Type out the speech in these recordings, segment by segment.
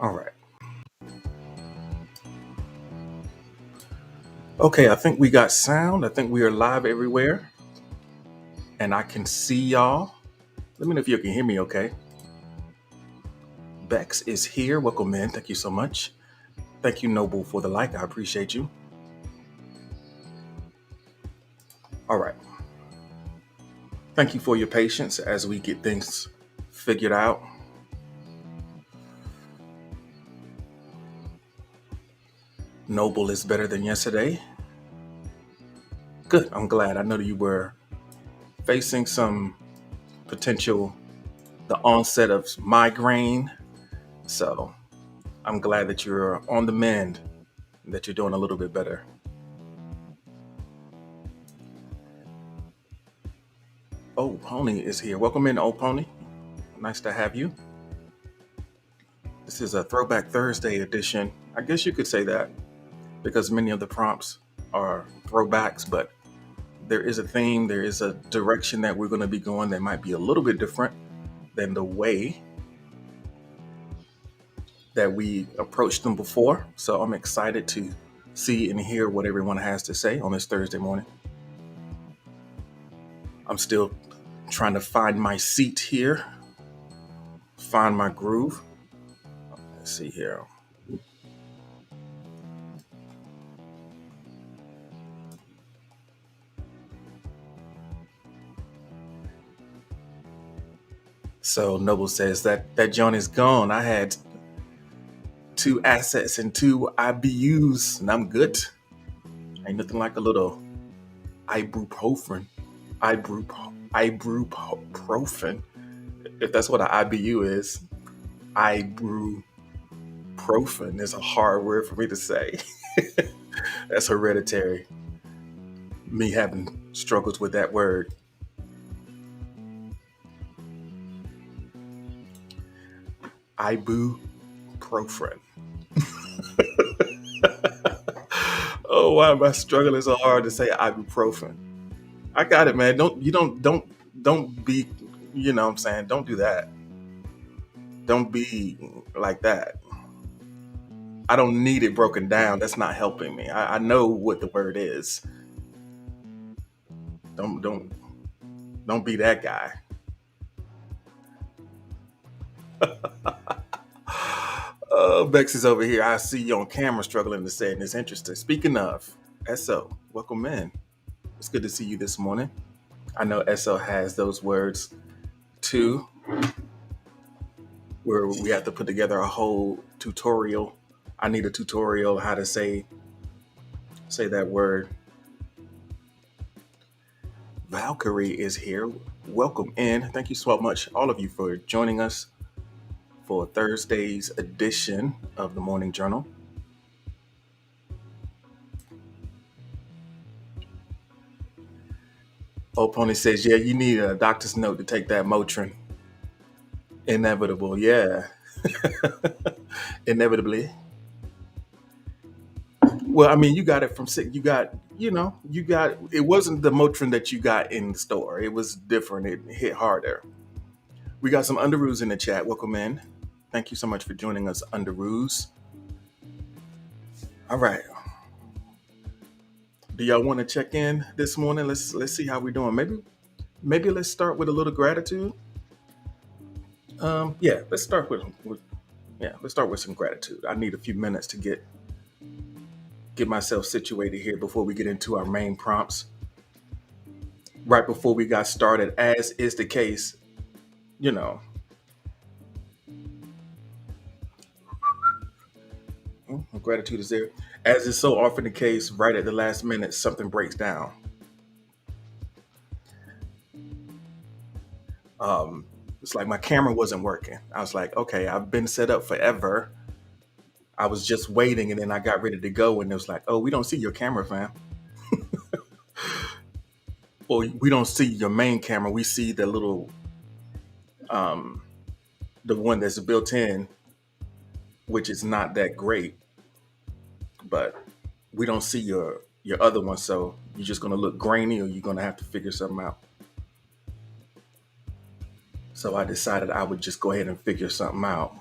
All right. Okay, I think we got sound. I think we are live everywhere and I can see y'all. Let me know if you can hear me okay. Bex is here. Welcome in. Thank you so much. Thank you, Noble, for the like. I appreciate you. All right. Thank you for your patience as we get things figured out. Noble is better than yesterday. Good. I'm glad. I know that you were facing some potential, the onset of migraine. So I'm glad that you're on the mend, that you're doing a little bit better. Oh, Pony is here. Welcome in, Old Pony. Nice to have you. This is a Throwback Thursday edition. I guess you could say that because many of the prompts are throwbacks, but there is a theme, there is a direction that we're going to be going that might be a little bit different than the way that we approached them before. So I'm excited to see and hear what everyone has to say on this Thursday morning. I'm still trying to find my seat here, find my groove. Let's see here. So Noble says that John is gone. I had two assets and two IBUs, and I'm good. Ain't nothing like a little ibuprofen. Ibuprofen. If that's what an IBU is, ibuprofen is a hard word for me to say. That's hereditary. Me having struggles with that word. Ibuprofen. Oh, why am I struggling so hard to say ibuprofen? I got it, man. Don't be, you know what I'm saying? Don't do that. Don't be like that. I don't need it broken down. That's not helping me. I know what the word is. Don't don't don't be that guy. Bex is over here. I see you on camera struggling to say it, and it's interesting. Speaking of, SO, welcome in. It's good to see you this morning. I know SO has those words too, where we have to put together a whole tutorial. I need a tutorial how to say that word. Valkyrie is here. Welcome in. Thank you so much, all of you, for joining us for Thursday's edition of the Morning Journal. Old Pony says, yeah, you need a doctor's note to take that Motrin. Inevitable, yeah. Inevitably. Well, I mean, you got it from sick. It wasn't the Motrin that you got in the store. It was different. It hit harder. We got some Underoos in the chat. Welcome in. Thank you so much for joining us, Underoos. All right. Do y'all want to check in this morning? Let's see how we're doing. Maybe let's start with a little gratitude. Yeah, let's start with some gratitude. I need a few minutes to get myself situated here before we get into our main prompts. Right before we got started, as is the case, you know, gratitude is there. As is so often the case, right at the last minute, something breaks down. It's like my camera wasn't working. I was like, okay, I've been set up forever. I was just waiting, and then I got ready to go, and it was like, oh, we don't see your camera, fam. Well, we don't see your main camera. We see the little, um, the one that's built in, which is not that great, but we don't see your other one. So you're just gonna look grainy, or you're gonna have to figure something out. So I decided I would just go ahead and figure something out.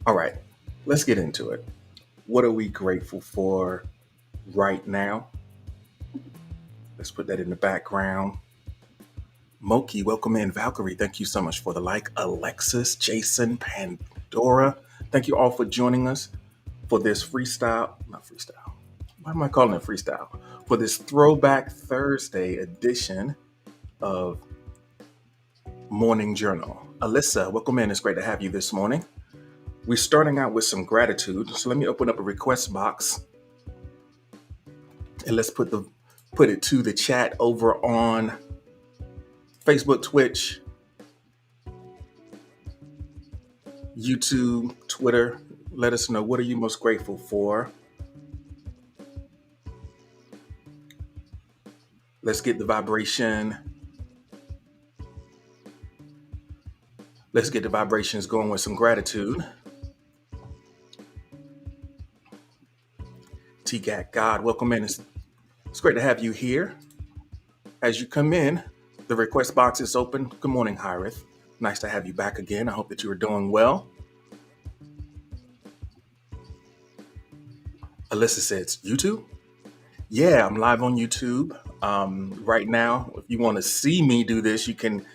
All right, let's get into it. What are we grateful for right now? Let's put that in the background. Moki, welcome in. Valkyrie, thank you so much for the like. Alexis, Jason, Pandora, thank you all for joining us for this not freestyle. Why am I calling it freestyle? For this Throwback Thursday edition of Morning Journal. Alyssa, welcome in. It's great to have you this morning. We're starting out with some gratitude. So let me open up a request box and let's put it to the chat over on Facebook, Twitch, YouTube, Twitter. Let us know, what are you most grateful for? Let's get the vibration. Let's get the vibrations going with some gratitude. TGAT God, welcome in. It's great to have you here. As you come in, the request box is open. Good morning, Hirith. Nice to have you back again. I hope that you are doing well. Alyssa says, YouTube? Yeah, I'm live on YouTube right now. If you want to see me do this, you can.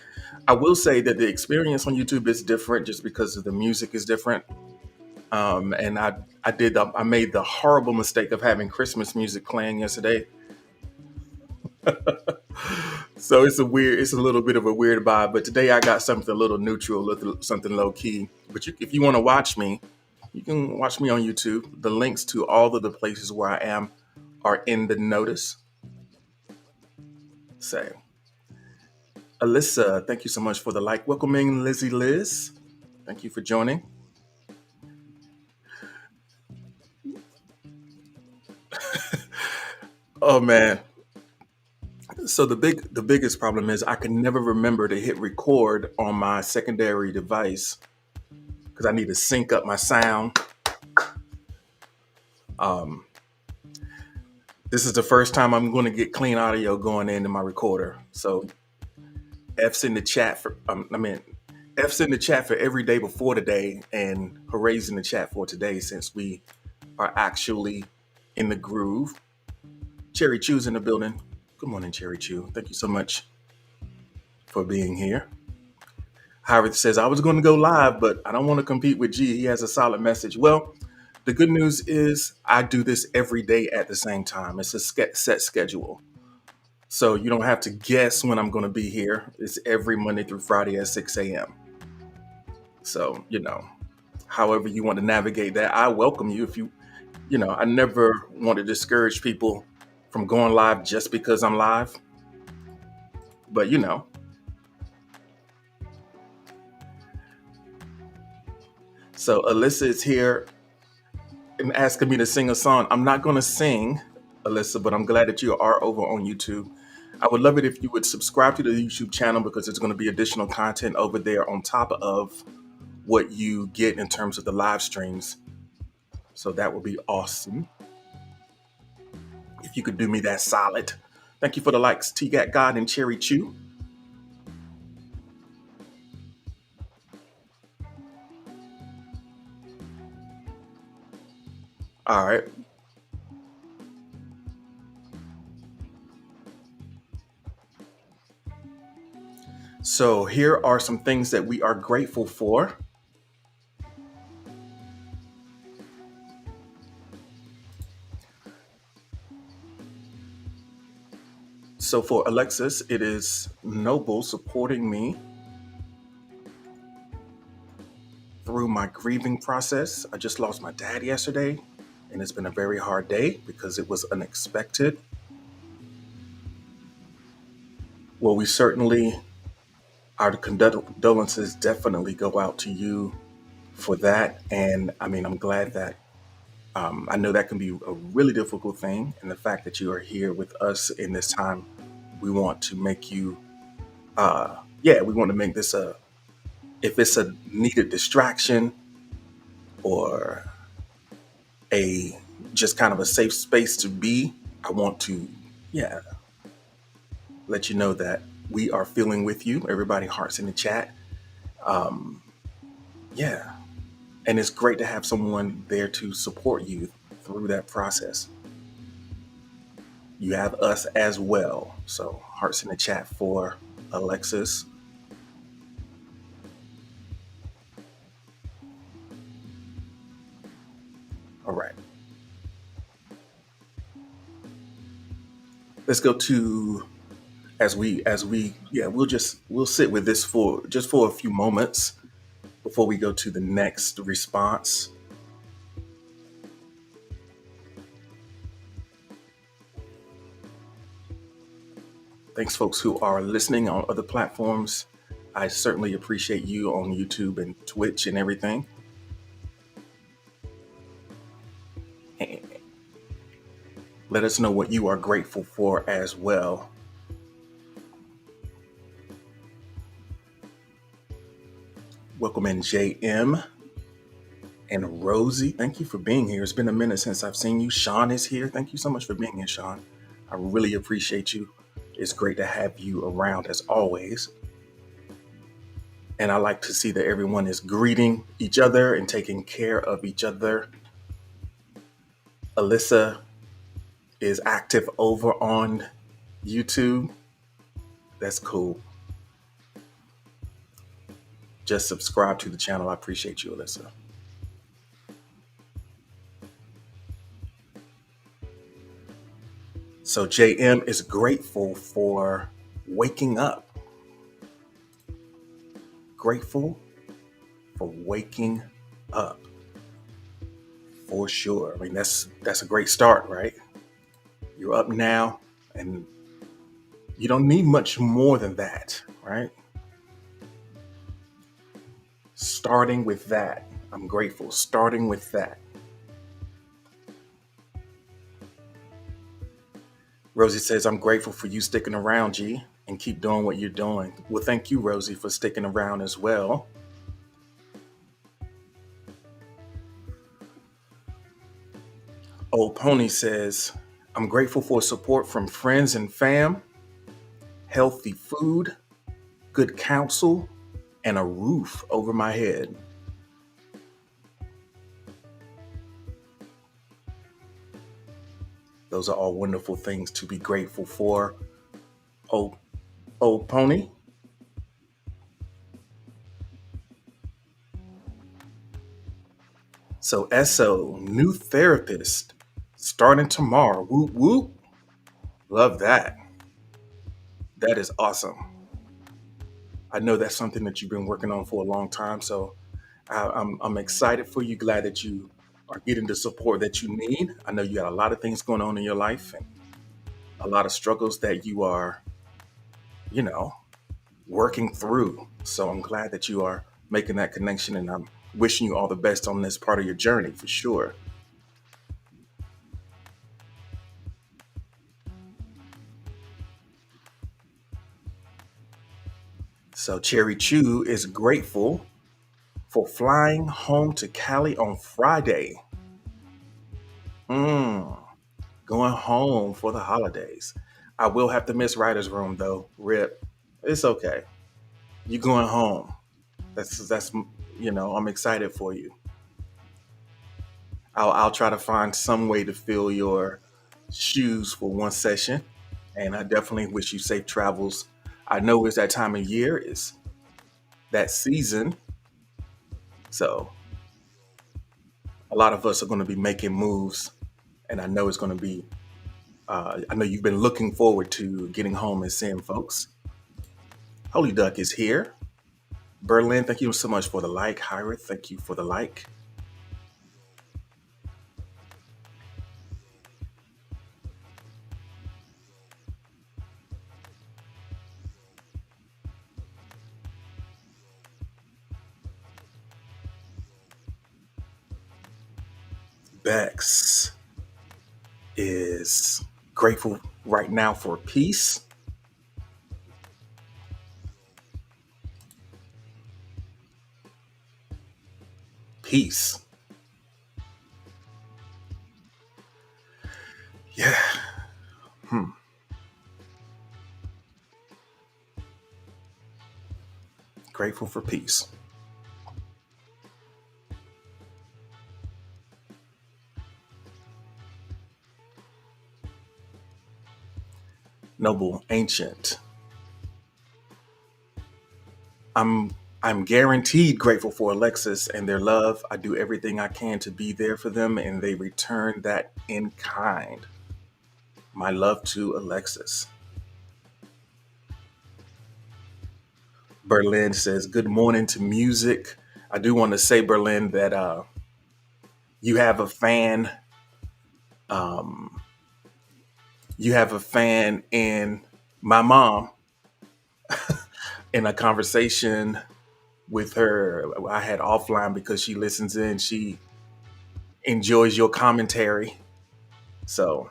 I will say that the experience on YouTube is different just because of the music is different. And I made the horrible mistake of having Christmas music playing yesterday. So it's a little bit of a weird vibe. But today I got something a little neutral, something low key. But if you want to watch me, you can watch me on YouTube. The links to all of the places where I am are in the notice. So, Alyssa, thank you so much for the like. Welcoming Lizzie Liz. Thank you for joining. Oh man. So the biggest problem is I can never remember to hit record on my secondary device because I need to sync up my sound. This is the first time I'm going to get clean audio going into my recorder. So F's in the chat for F's in the chat for every day before today, and hoorays in the chat for today since we are actually in the groove. Cherry Chew's in the building. Good morning, Cherry Chew. Thank you so much for being here. Howard says, I was going to go live, but I don't want to compete with G. He has a solid message. Well, the good news is I do this every day at the same time. It's a set schedule. So you don't have to guess when I'm going to be here. It's every Monday through Friday at 6 a.m. So, however you want to navigate that, I welcome you. I never want to discourage people from going live just because I'm live. But, So Alyssa is here and asking me to sing a song. I'm not going to sing, Alyssa, but I'm glad that you are over on YouTube. I would love it if you would subscribe to the YouTube channel because there's going to be additional content over there on top of what you get in terms of the live streams. So that would be awesome. If you could do me that solid. Thank you for the likes, TGAT God and Cherry Chew. All right. So here are some things that we are grateful for. So for Alexis, it is Noble supporting me through my grieving process. I just lost my dad yesterday, and it's been a very hard day because it was unexpected. Well, our condolences definitely go out to you for that. And I'm glad that I know that can be a really difficult thing. And the fact that you are here with us in this time, we want to make you, we want to make this if it's a needed distraction or just kind of a safe space to be, I want to, let you know that we are feeling with you. Everybody, hearts in the chat. Yeah. And it's great to have someone there to support you through that process. You have us as well. So, hearts in the chat for Alexis. All right. Let's go to we'll sit with this for just for a few moments before we go to the next response. Thanks, folks who are listening on other platforms. I certainly appreciate you on YouTube and Twitch and everything. And let us know what you are grateful for as well. Welcome in JM and Rosie. Thank you for being here. It's been a minute since I've seen you. Sean is here. Thank you so much for being here, Sean. I really appreciate you. It's great to have you around as always. And I like to see that everyone is greeting each other and taking care of each other. Alyssa is active over on YouTube. That's cool. Just subscribe to the channel. I appreciate you, Alyssa. So JM is grateful for waking up. Grateful for waking up. For sure. I mean, that's a great start, right? You're up now, and you don't need much more than that, right? Starting with that. I'm grateful. Starting with that. Rosie says, I'm grateful for you sticking around, G, and keep doing what you're doing. Well, thank you, Rosie, for sticking around as well. Old Pony says, I'm grateful for support from friends and fam, healthy food, good counsel, and a roof over my head. Those are all wonderful things to be grateful for. Old Pony. So SO, new therapist, starting tomorrow. Whoop whoop. Love that. That is awesome. I know that's something that you've been working on for a long time. So I'm excited for you. Glad that you are getting the support that you need. I know you got a lot of things going on in your life and a lot of struggles that you are, working through. So I'm glad that you are making that connection, and I'm wishing you all the best on this part of your journey for sure. So Cherry Chew is grateful for flying home to Cali on Friday. Going home for the holidays. I will have to miss Writer's Room though. Rip. It's okay. You going home. That's I'm excited for you. I'll try to find some way to fill your shoes for one session. And I definitely wish you safe travels. I know it's that time of year, it's that season. So a lot of us are going to be making moves. And I know it's going to be, I know you've been looking forward to getting home and seeing folks. Holy Duck is here. Berlin, thank you so much for the like. Hyra, thank you for the like. Bex is grateful right now for peace. Peace. Yeah. Grateful for peace. Noble, ancient. I'm I'm guaranteed grateful for Alexis and their love. I do everything I can to be there for them, and they return that in kind. My love to Alexis. Berlin says, "Good morning to music." I do want to say, Berlin, that you have a fan. Um, you have a fan in my mom. In a conversation with her, I had offline because she listens in. She enjoys your commentary. So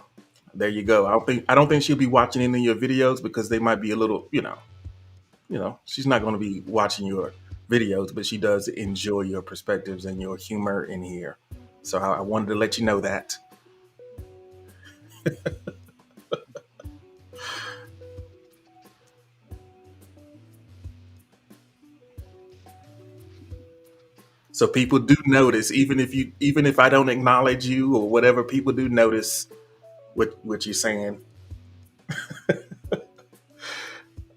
there you go. I don't think she'll be watching any of your videos because they might be a little, she's not going to be watching your videos, but she does enjoy your perspectives and your humor in here. So I wanted to let you know that. So people do notice, even if I don't acknowledge you or whatever, people do notice what you're saying.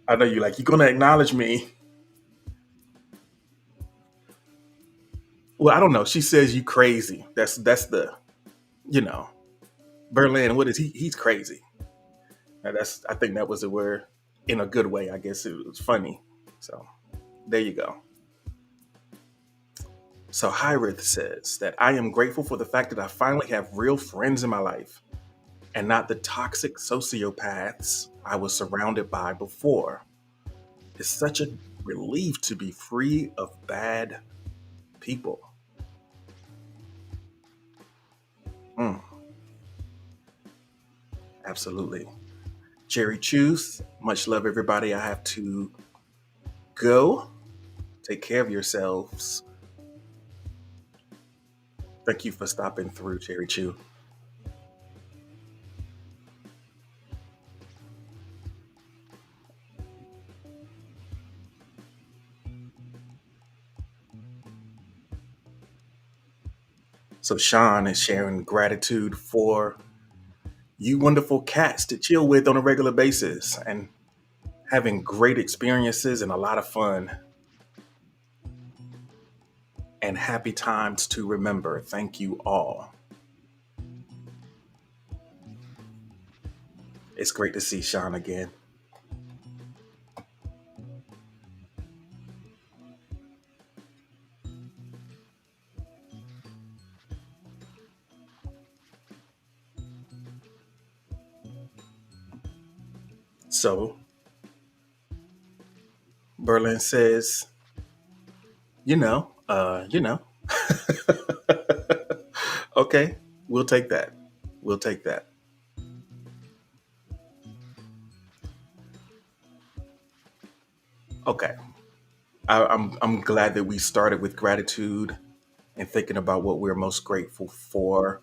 I know you're gonna acknowledge me. Well, I don't know. She says you crazy. That's the you know Berlin. What is he? He's crazy. And I think that was the word in a good way. I guess it was funny. So there you go. So Hyrith says that I am grateful for the fact that I finally have real friends in my life and not the toxic sociopaths I was surrounded by before. It's such a relief to be free of bad people. Mm, absolutely. Cherry Choose, much love, everybody. I have to go. Take care of yourselves. Thank you for stopping through, Cherry Chew. So Sean is sharing gratitude for you wonderful cats to chill with on a regular basis and having great experiences and a lot of fun and happy times to remember. Thank you all. It's great to see Sean again. So Berlin says, you know, uh, you know. Okay, we'll take that. We'll take that. Okay. I'm glad that we started with gratitude and thinking about what we're most grateful for.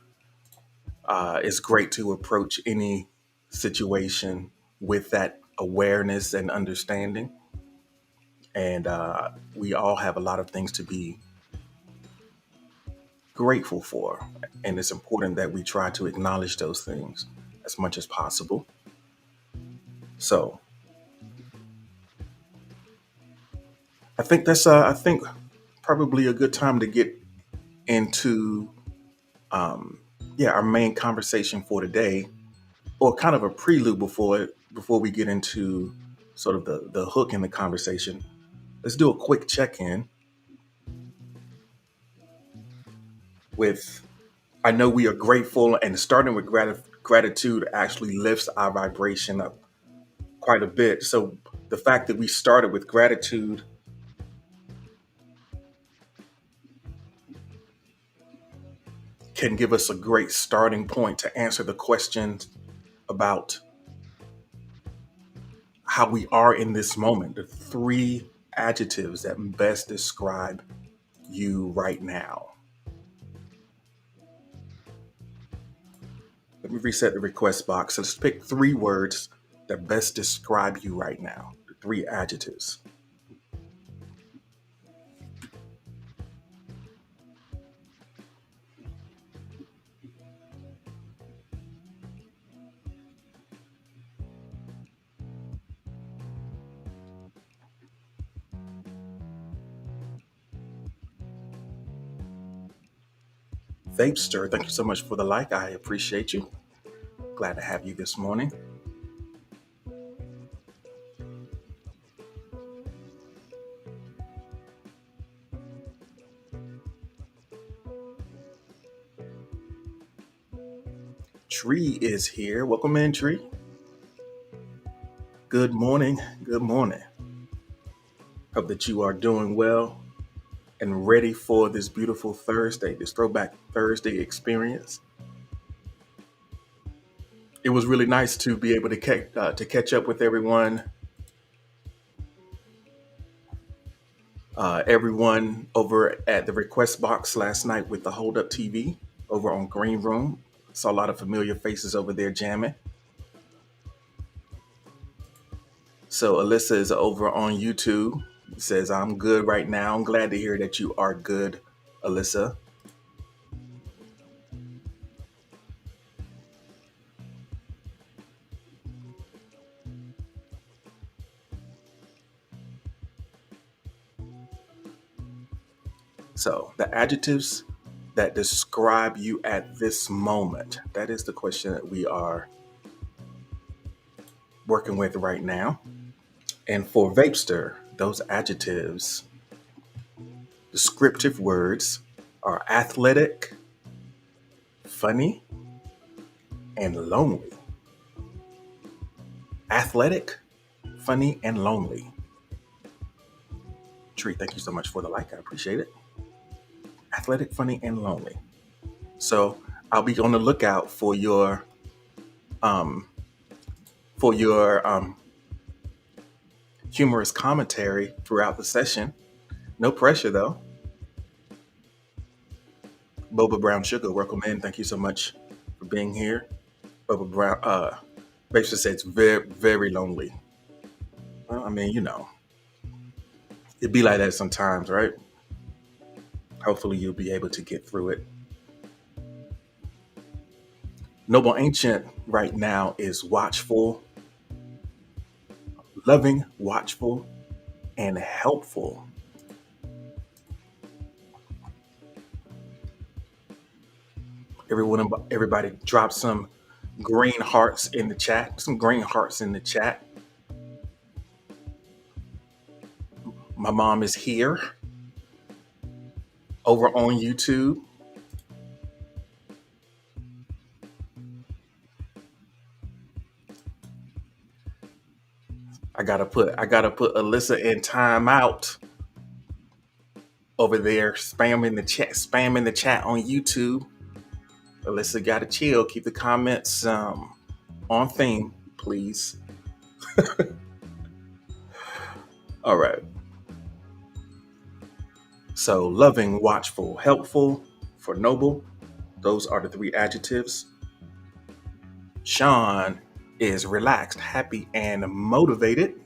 It's great to approach any situation with that awareness and understanding. And we all have a lot of things to be grateful for. And it's important that we try to acknowledge those things as much as possible. So I think probably a good time to get into um, yeah, our main conversation for today, or kind of a prelude before we get into sort of the hook in the conversation. Let's do a quick check-in with I know we are grateful, and starting with gratitude actually lifts our vibration up quite a bit. So the fact that we started with gratitude can give us a great starting point to answer the question about how we are in this moment, the three adjectives that best describe you right now. Let me reset the request box. Let's pick three words that best describe you right now, the three adjectives. Vapester, thank you so much for the like. I appreciate you. Glad to have you this morning. Tree is here. Welcome in, Tree. Good morning. Good morning. Hope that you are doing well and ready for this beautiful Thursday, this Throwback Thursday experience. It was really nice to be able to catch up with everyone. Everyone over at the request box last night with the Hold Up TV over on Green Room. Saw a lot of familiar faces over there jamming. So Alyssa is over on YouTube. Says, I'm good right now. I'm glad to hear that you are good, Alyssa. So the adjectives that describe you at this moment, that is the question that we are working with right now. And for Vapester, those adjectives, descriptive words are athletic, funny, and lonely. Athletic, funny, and lonely. Tree, thank you so much for the like. I appreciate it. Athletic, funny, and lonely. So I'll be on the lookout for your for your humorous commentary throughout the session. No pressure though. Boba Brown Sugar, welcome in. Thank you so much for being here. Boba Brown, basically said it's very, very lonely. Well, I mean, it'd be like that sometimes, right? Hopefully you'll be able to get through it. Noble Ancient right now is watchful, loving, watchful, and helpful. Everybody drop some green hearts in the chat. Some green hearts in the chat. My mom is here over on YouTube. I gotta put Alyssa in timeout over there, spamming the chat on YouTube. Alyssa gotta chill. Keep the comments on theme, please. All right. So loving, watchful, helpful for Noble. Those are the three adjectives. Sean is relaxed, happy, and motivated.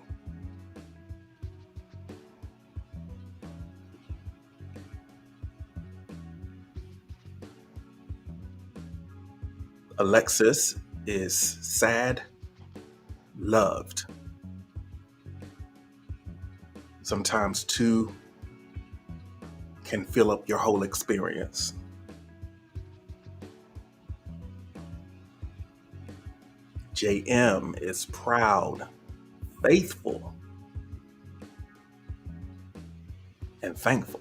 Alexis is sad, loved. Sometimes two can fill up your whole experience. JM is proud, faithful, and thankful.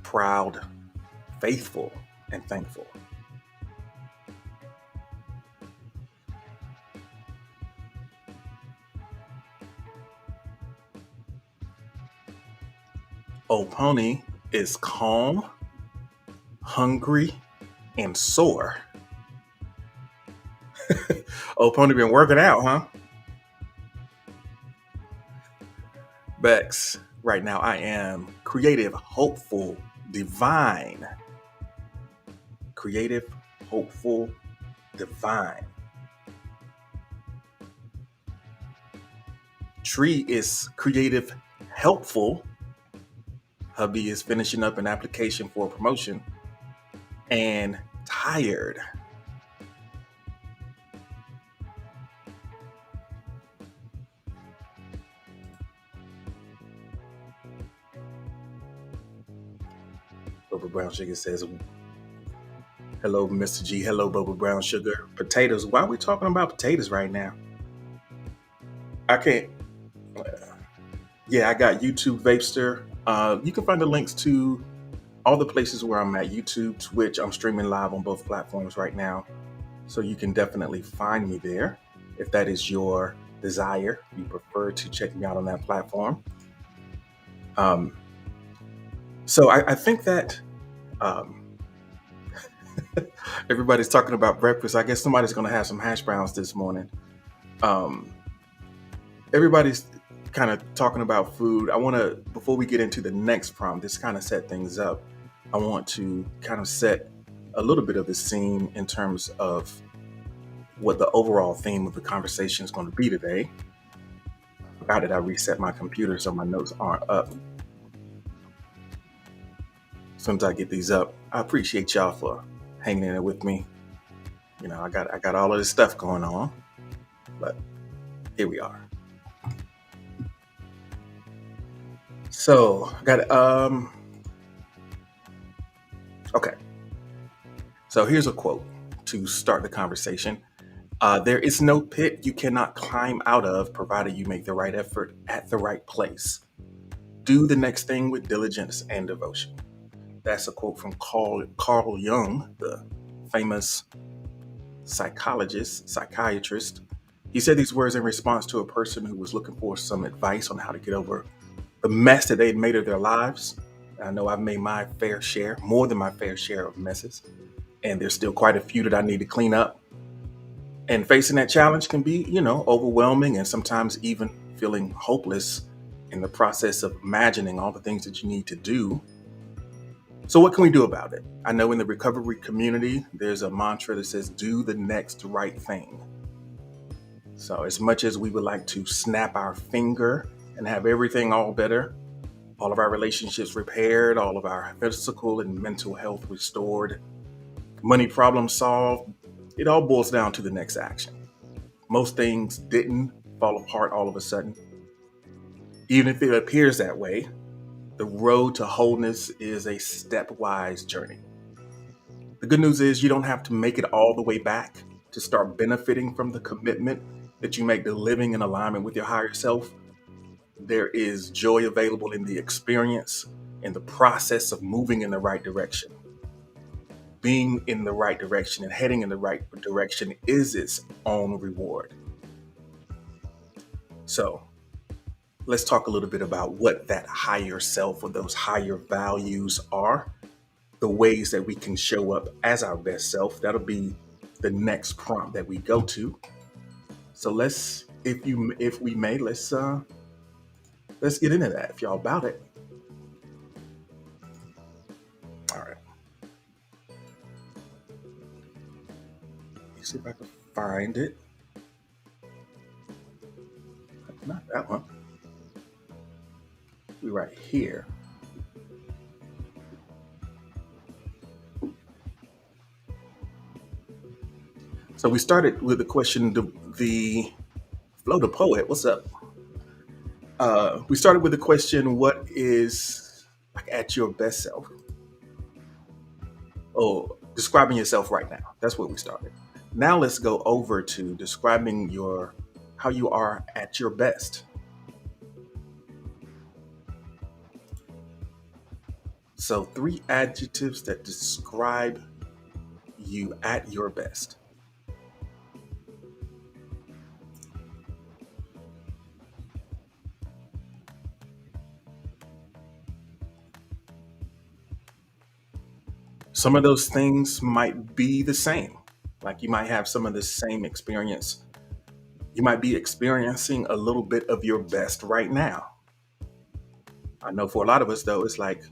Proud, faithful, and thankful. Old Pony is calm, hungry, and sore. Old Pony been working out, huh? Bex, right now I am creative, hopeful, divine. Creative, hopeful, divine. Tree is creative, helpful. Hubby is finishing up an application for a promotion. And tired. Bubba Brown Sugar says, hello, Mr. G. Hello, Bubba Brown Sugar. Potatoes. Why are we talking about potatoes right now? I can't. Yeah, I got YouTube Vapester. You can find the links to all the places where I'm at: YouTube, Twitch. I'm streaming live on both platforms right now. So you can definitely find me there if that is your desire. You prefer to check me out on that platform. Um, so I think that um, everybody's talking about breakfast. I guess somebody's going to have some hash browns this morning. Um, everybody's kind of talking about food. I want to, before we get into the next prompt, this kind of set things up. I want to kind of set a little bit of the scene in terms of what the overall theme of the conversation is going to be today. How did I reset my computer so my notes aren't up? As soon as I get these up, I appreciate y'all for hanging in there with me. You know, I got all of this stuff going on, but here we are. So I got okay. So here's a quote to start the conversation. There is no pit you cannot climb out of, provided you make the right effort at the right place. Do the next thing with diligence and devotion. That's a quote from Carl Jung, the famous psychiatrist. He said these words in response to a person who was looking for some advice on how to get over the mess that they'd made of their lives. I know I've made my fair share, more than my fair share of messes, and there's still quite a few that I need to clean up. And facing that challenge can be, overwhelming and sometimes even feeling hopeless in the process of imagining all the things that you need to do. So, what can we do about it? I know in the recovery community, there's a mantra that says, do the next right thing. So, as much as we would like to snap our finger and have everything all better, all of our relationships repaired, all of our physical and mental health restored, money problems solved, it all boils down to the next action. Most things didn't fall apart all of a sudden. Even if it appears that way, the road to wholeness is a stepwise journey. The good news is you don't have to make it all the way back to start benefiting from the commitment that you make to living in alignment with your higher self. There is joy available in the experience, in the process of moving in the right direction. Being in the right direction and heading in the right direction is its own reward. So let's talk a little bit about what that higher self or those higher values are, the ways that we can show up as our best self. That'll be the next prompt that we go to. So let's, if we may, let's get into that. If y'all about it. All right. Let me see if I can find it. Not that one. We're right here. So we started with the question, the Flo the Poet, what's up? We started with the question, what is like at your best self? Oh, describing yourself right now. That's where we started. Now let's go over to describing how you are at your best. So 3 adjectives that describe you at your best. Some of those things might be the same. Like you might have some of the same experience. You might be experiencing a little bit of your best right now. I know for a lot of us, though, it's like,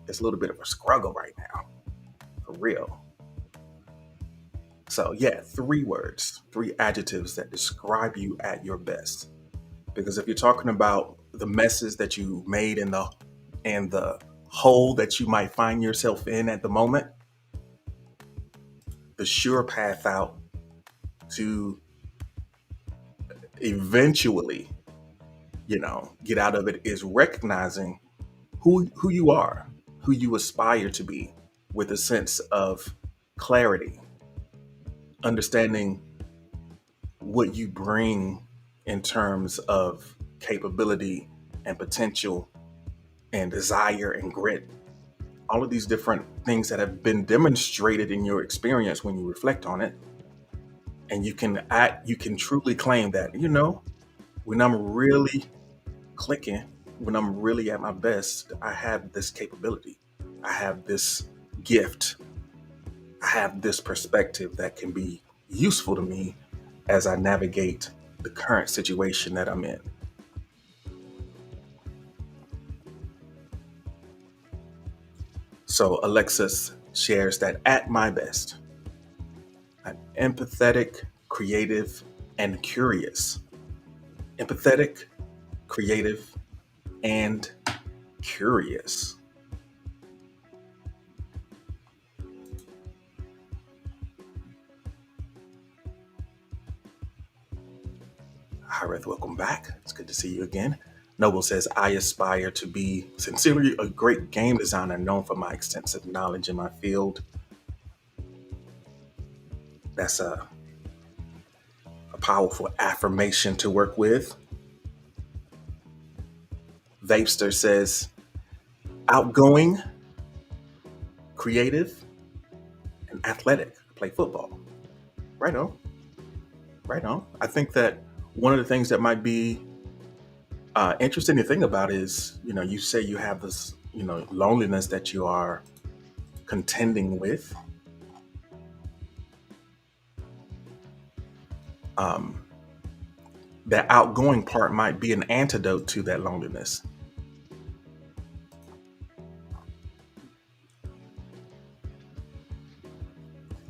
it's a little bit of a struggle right now, for real. So, yeah, 3 words, 3 adjectives that describe you at your best. Because if you're talking about the messes that you made and the hole that you might find yourself in at the moment, the sure path out to eventually, get out of it is recognizing who you are, who you aspire to be with a sense of clarity, understanding what you bring in terms of capability and potential and desire and grit. All of these different things that have been demonstrated in your experience when you reflect on it. And you can truly claim that, when I'm really clicking, when I'm really at my best, I have this capability. I have this gift. I have this perspective that can be useful to me as I navigate the current situation that I'm in. So Alexis shares that at my best, I'm empathetic, creative, and curious. Empathetic, creative, and curious. Hi, Reth, welcome back. It's good to see you again. Noble says, I aspire to be sincerely a great game designer known for my extensive knowledge in my field. That's a powerful affirmation to work with. Vapester says, outgoing, creative, and athletic. Play football. Right on. Right on. I think that one of the things that might be interesting to think about is, you say you have this, loneliness that you are contending with. That outgoing part might be an antidote to that loneliness.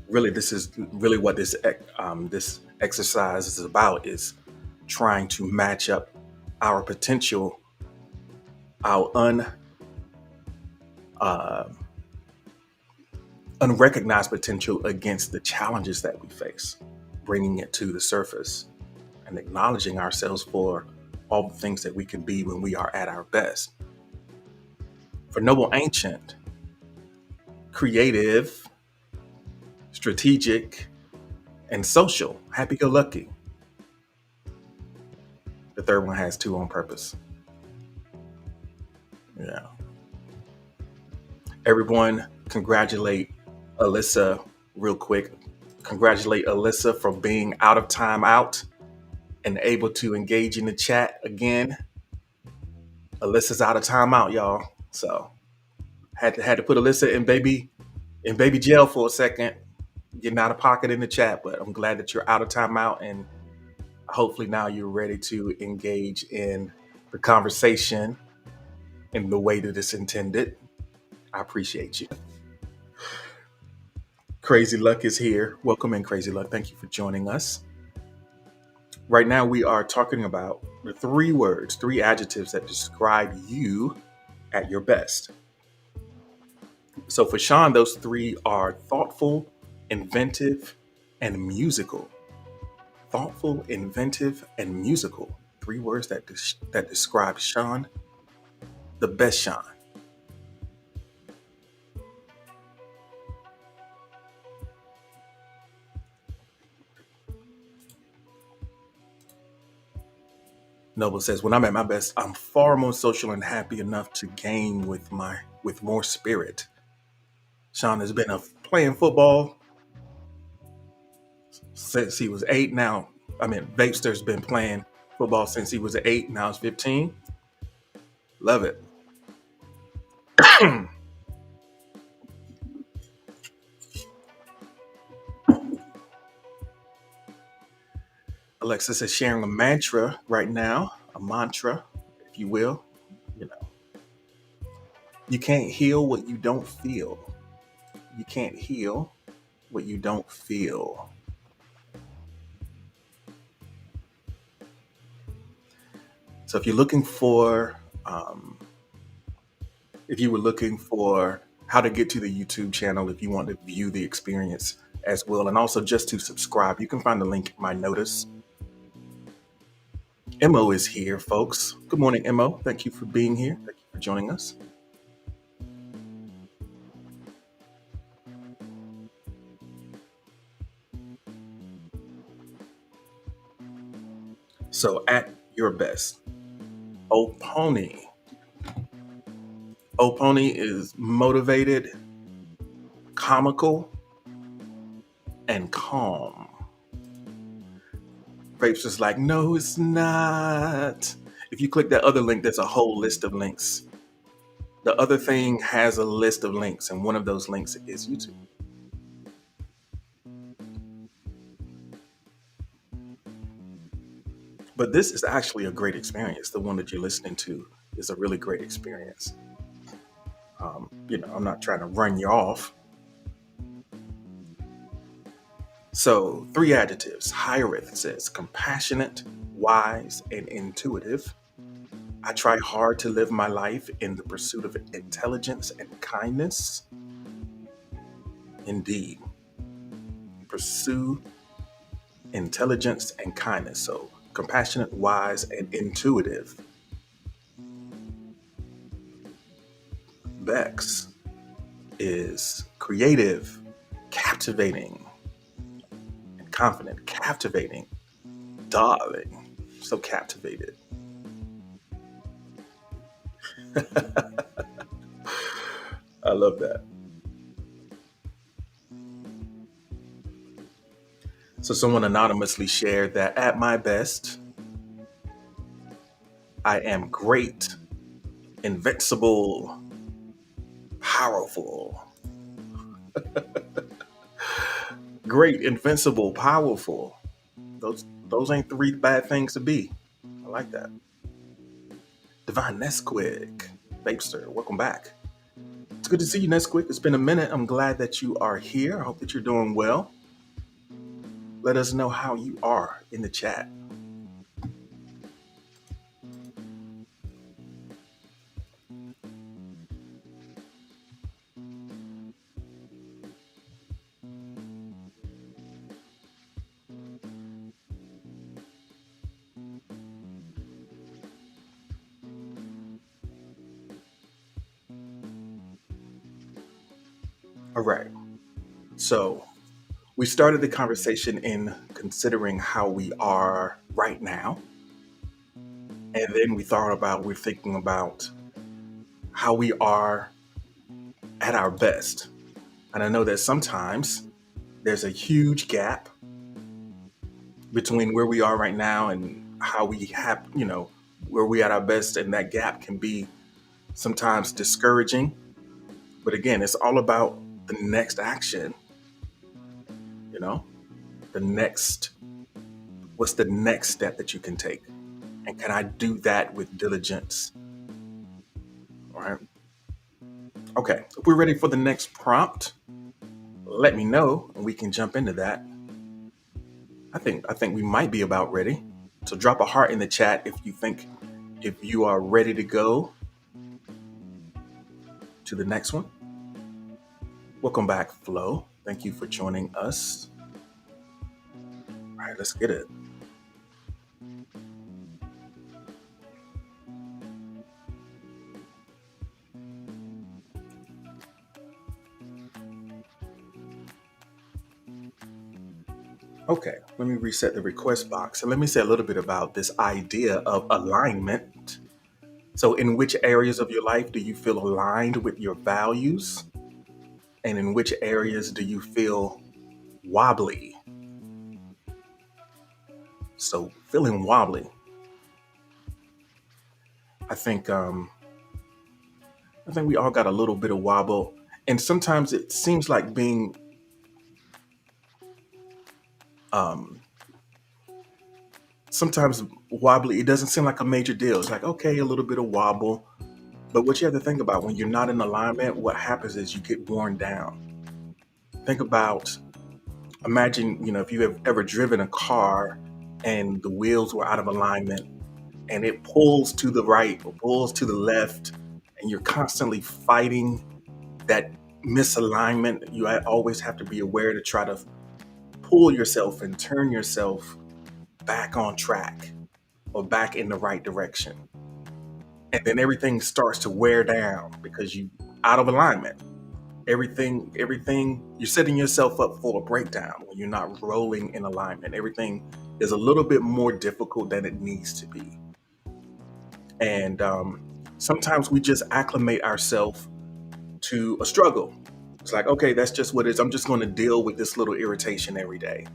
Really, this is really what this exercise is about: is trying to match up our potential, our uh, unrecognized potential against the challenges that we face, bringing it to the surface and acknowledging ourselves for all the things that we can be when we are at our best. For Noble Ancient, creative, strategic, and social, happy-go-lucky. The third one has two on purpose. Yeah. Everyone, congratulate Alyssa real quick. Congratulate Alyssa for being out of timeout and able to engage in the chat again. Alyssa's out of timeout, y'all. So had to put Alyssa in baby jail for a second, getting out of pocket in the chat. But I'm glad that you're out of timeout, and hopefully now you're ready to engage in the conversation in the way that it's intended. I appreciate you. Crazy Luck is here. Welcome in, Crazy Luck. Thank you for joining us. Right now, we are talking about the three adjectives that describe you at your best. So for Sean, those three are thoughtful, inventive, and musical. Thoughtful, inventive, and musical. Three words that describe Sean, the best Sean. Noble says, when I'm at my best, I'm far more social and happy enough to game with more spirit. Sean has been playing football since he was 8. Now, Vapester's been playing football since he was 8. Now he's 15. Love it. Alexis is sharing a mantra right now, a mantra, if you will. You can't heal what you don't feel. You can't heal what you don't feel. So if you're looking for, if you were looking for how to get to the YouTube channel, if you want to view the experience as well, and also just to subscribe, you can find the link in my notice. Mo is here, folks. Good morning, Mo. Thank you for being here. Thank you for joining us. So at your best, Oponi. Oponi is motivated, comical, and calm. Vape's just like, no, it's not. If you click that other link, there's a whole list of links. The other thing has a list of links, and one of those links is YouTube. But this is actually a great experience. The one that you're listening to is a really great experience. I'm not trying to run you off. So, 3 adjectives. Hierith says compassionate, wise, and intuitive. I try hard to live my life in the pursuit of intelligence and kindness. Indeed. Pursue intelligence and kindness. So, compassionate, wise, and intuitive. Bex is creative, captivating, and confident. Captivating. Darling. So captivated. I love that. So someone anonymously shared that at my best, I am great, invincible, powerful. Great, invincible, powerful. Those ain't 3 bad things to be. I like that. Divine Nesquik, Vapester, welcome back. It's good to see you, Nesquik. It's been a minute. I'm glad that you are here. I hope that you're doing well. Let us know how you are in the chat. All right. So we started the conversation in considering how we are right now. And then we're thinking about how we are at our best. And I know that sometimes there's a huge gap between where we are right now and how we have, where we at our best. And that gap can be sometimes discouraging. But again, it's all about the next action, the next, what's the next step that you can take? And can I do that with diligence? All right. Okay. If we're ready for the next prompt, let me know and we can jump into that. I think we might be about ready. So drop a heart in the chat if you are ready to go to the next one. Welcome back, Flo. Thank you for joining us. All right, let's get it. Okay, let me reset the request box and let me say a little bit about this idea of alignment. So, in which areas of your life do you feel aligned with your values? And in which areas do you feel wobbly? So, feeling wobbly. I think we all got a little bit of wobble, and sometimes it seems like being sometimes wobbly. It doesn't seem like a major deal. It's like, okay, a little bit of wobble. But what you have to think about when you're not in alignment, what happens is you get worn down. Think about, imagine, if you have ever driven a car and the wheels were out of alignment and it pulls to the right or pulls to the left and you're constantly fighting that misalignment. You always have to be aware to try to pull yourself and turn yourself back on track or back in the right direction. And then everything starts to wear down because you out of alignment. Everything, you're setting yourself up for a breakdown when you're not rolling in alignment. Everything is a little bit more difficult than it needs to be. And sometimes we just acclimate ourselves to a struggle. It's like, okay, that's just what it is. I'm just going to deal with this little irritation every day.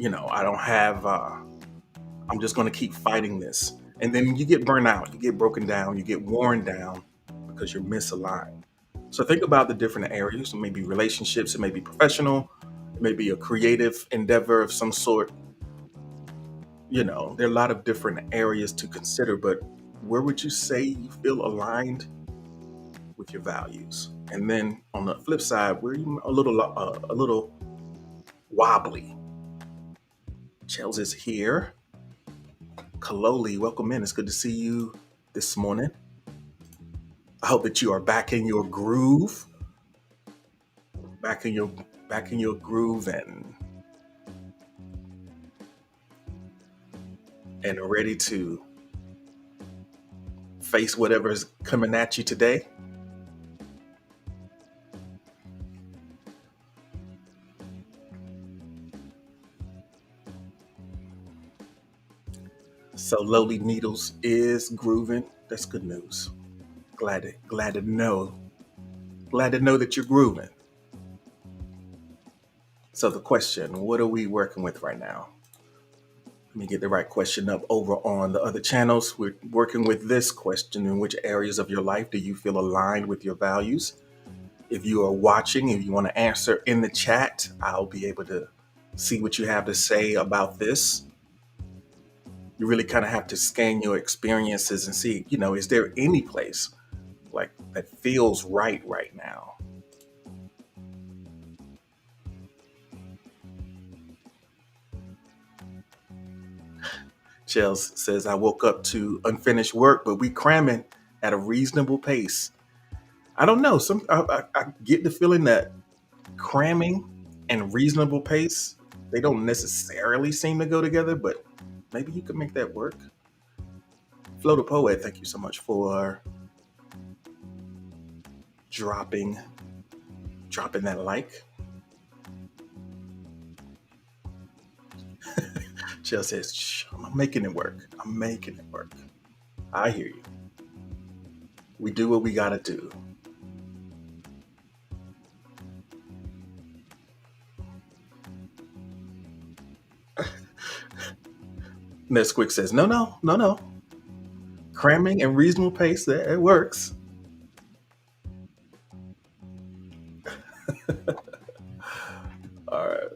I don't have, I'm just going to keep fighting this. And then you get burnt out, you get broken down, you get worn down because you're misaligned. So think about the different areas. It may be relationships, it may be professional, it may be a creative endeavor of some sort. There are a lot of different areas to consider, but where would you say you feel aligned with your values? And then on the flip side, where you a little wobbly? Chelsea's here. Kaloli, welcome in. It's good to see you this morning. I hope that you are back in your groove, back in your groove, and ready to face whatever's coming at you today. So Lowly Needles is grooving. That's good news. Glad to know. Glad to know that you're grooving. So the question, what are we working with right now? Let me get the right question up over on the other channels. We're working with this question: in which areas of your life do you feel aligned with your values? If you are watching, if you want to answer in the chat, I'll be able to see what you have to say about this. You really kind of have to scan your experiences and see, is there any place like that feels right now? Chels says, I woke up to unfinished work, but we cramming at a reasonable pace. I don't know. I get the feeling that cramming and reasonable pace, they don't necessarily seem to go together, but maybe you could make that work. Flo the Poet, thank you so much for dropping that like. Chell says, I'm making it work. I'm making it work. I hear you. We do what we got to do. Nesquik says, no. Cramming and reasonable pace, it works. All right.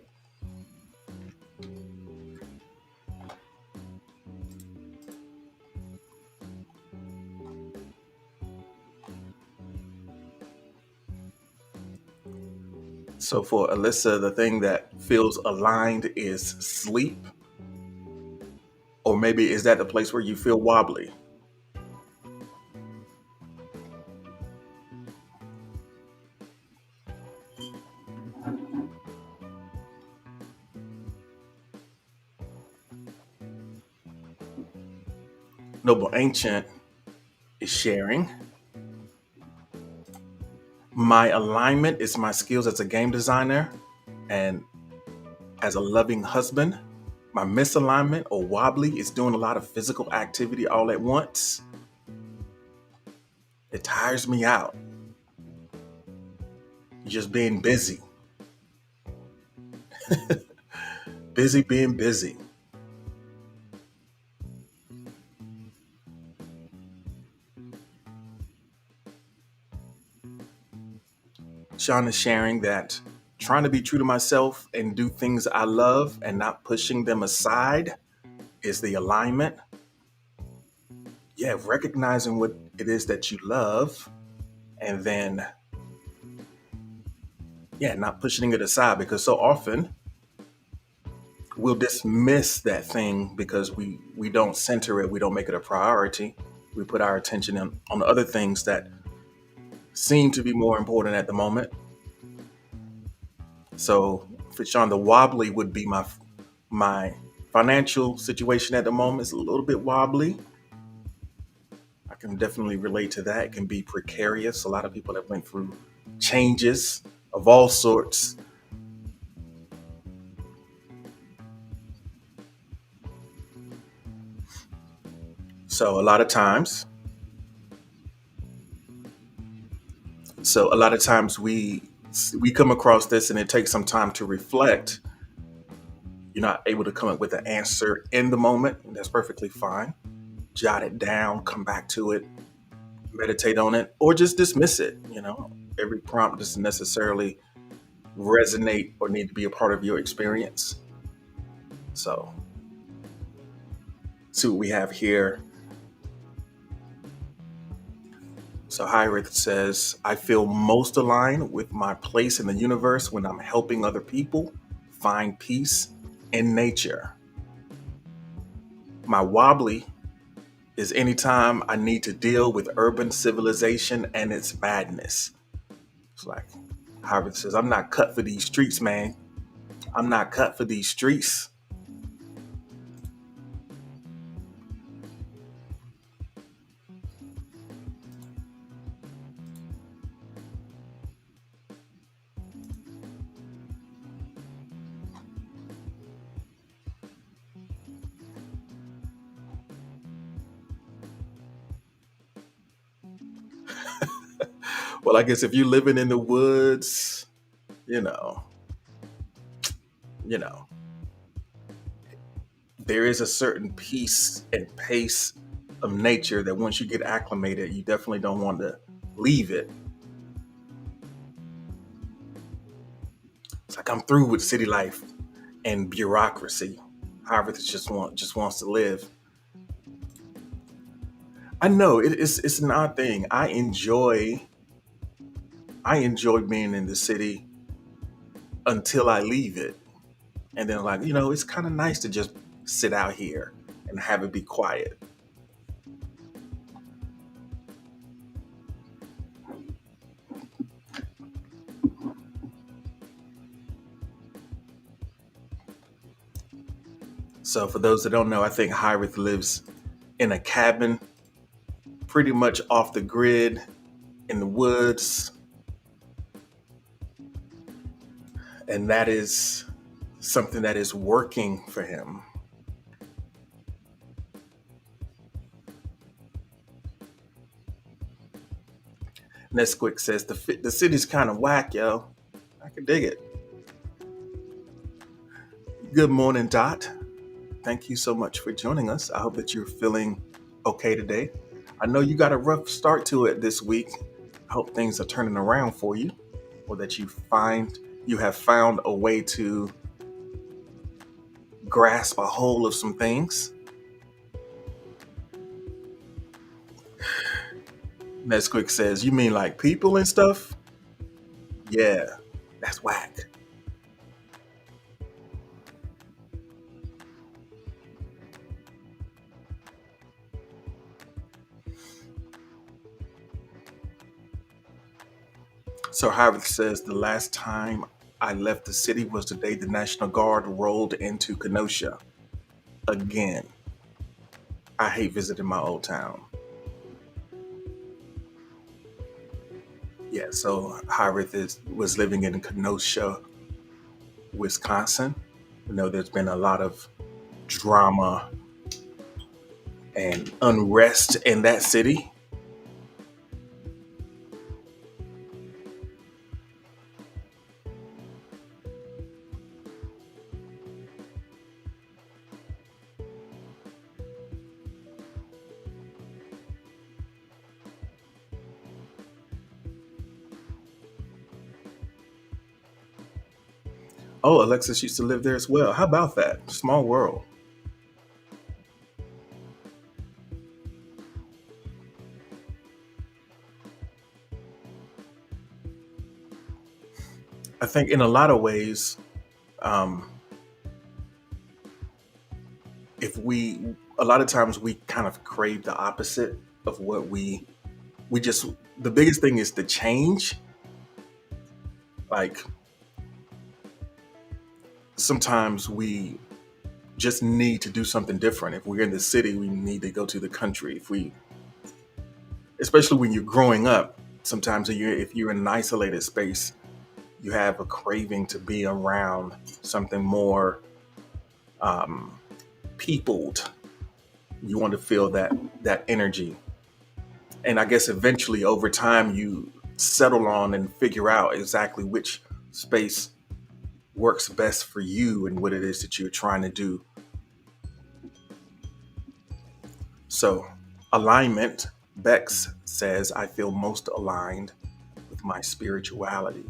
So for Alyssa, the thing that feels aligned is sleep. Or maybe is that the place where you feel wobbly? Noble Ancient is sharing. My alignment is my skills as a game designer and as a loving husband. My misalignment or wobbly is doing a lot of physical activity all at once. It tires me out. Just being busy. Busy being busy. Sean is sharing that trying to be true to myself and do things I love and not pushing them aside is the alignment. Yeah, recognizing what it is that you love and then, not pushing it aside, because so often we'll dismiss that thing because we don't center it, we don't make it a priority. We put our attention on the other things that seem to be more important at the moment. So for Sean, the wobbly would be my financial situation at the moment is a little bit wobbly. I can definitely relate to that. It can be precarious. A lot of people have went through changes of all sorts. So a lot of times, so a lot of times we come across this and it takes some time to reflect. You're not able to come up with an answer in the moment. That's perfectly fine. Jot it down, come back to it, meditate on it, or just dismiss it. Every prompt doesn't necessarily resonate or need to be a part of your experience. So, see what we have here. So, Hyrith says, I feel most aligned with my place in the universe when I'm helping other people find peace in nature. My wobbly is anytime I need to deal with urban civilization and its madness. It's like Hyrith says, I'm not cut for these streets, man. I'm not cut for these streets. Well, I guess if you're living in the woods, you know, you know, there is a certain peace and pace of nature that once you get acclimated, you definitely don't want to leave it. It's like I'm through with city life and bureaucracy. However, it just wants to live. I know it's an odd thing. I enjoy being in the city until I leave it, and then like it's kind of nice to just sit out here and have it be quiet. So for those that don't know, I think Hyrith lives in a cabin, pretty much off the grid, in the woods, and that is something that is working for him. Nesquik says the city's kind of whack, yo. I can dig it. Good morning, Dot. Thank you so much for joining us. I hope that you're feeling okay today. I know you got a rough start to it this week. I hope things are turning around for you, or that you have found a way to grasp a hold of some things. Nesquik says, "You mean like people and stuff?" Yeah, that's whack. So Harvard says the last time I left the city was the day the National Guard rolled into Kenosha. Again, I hate visiting my old town. Yeah, so Harvard was living in Kenosha, Wisconsin. There's been a lot of drama and unrest in that city. Oh, Alexis used to live there as well. How about that? Small world. I think in a lot of ways, um, if we, a lot of times we kind of crave the opposite of what we just, the biggest thing is the change. Like sometimes we just need to do something different. If we're in the city, we need to go to the country. Especially when you're growing up, sometimes if you're in an isolated space, you have a craving to be around something more peopled. You want to feel that energy. And I guess eventually over time you settle on and figure out exactly which space works best for you and what it is that you're trying to do. So, alignment, Bex says, I feel most aligned with my spirituality.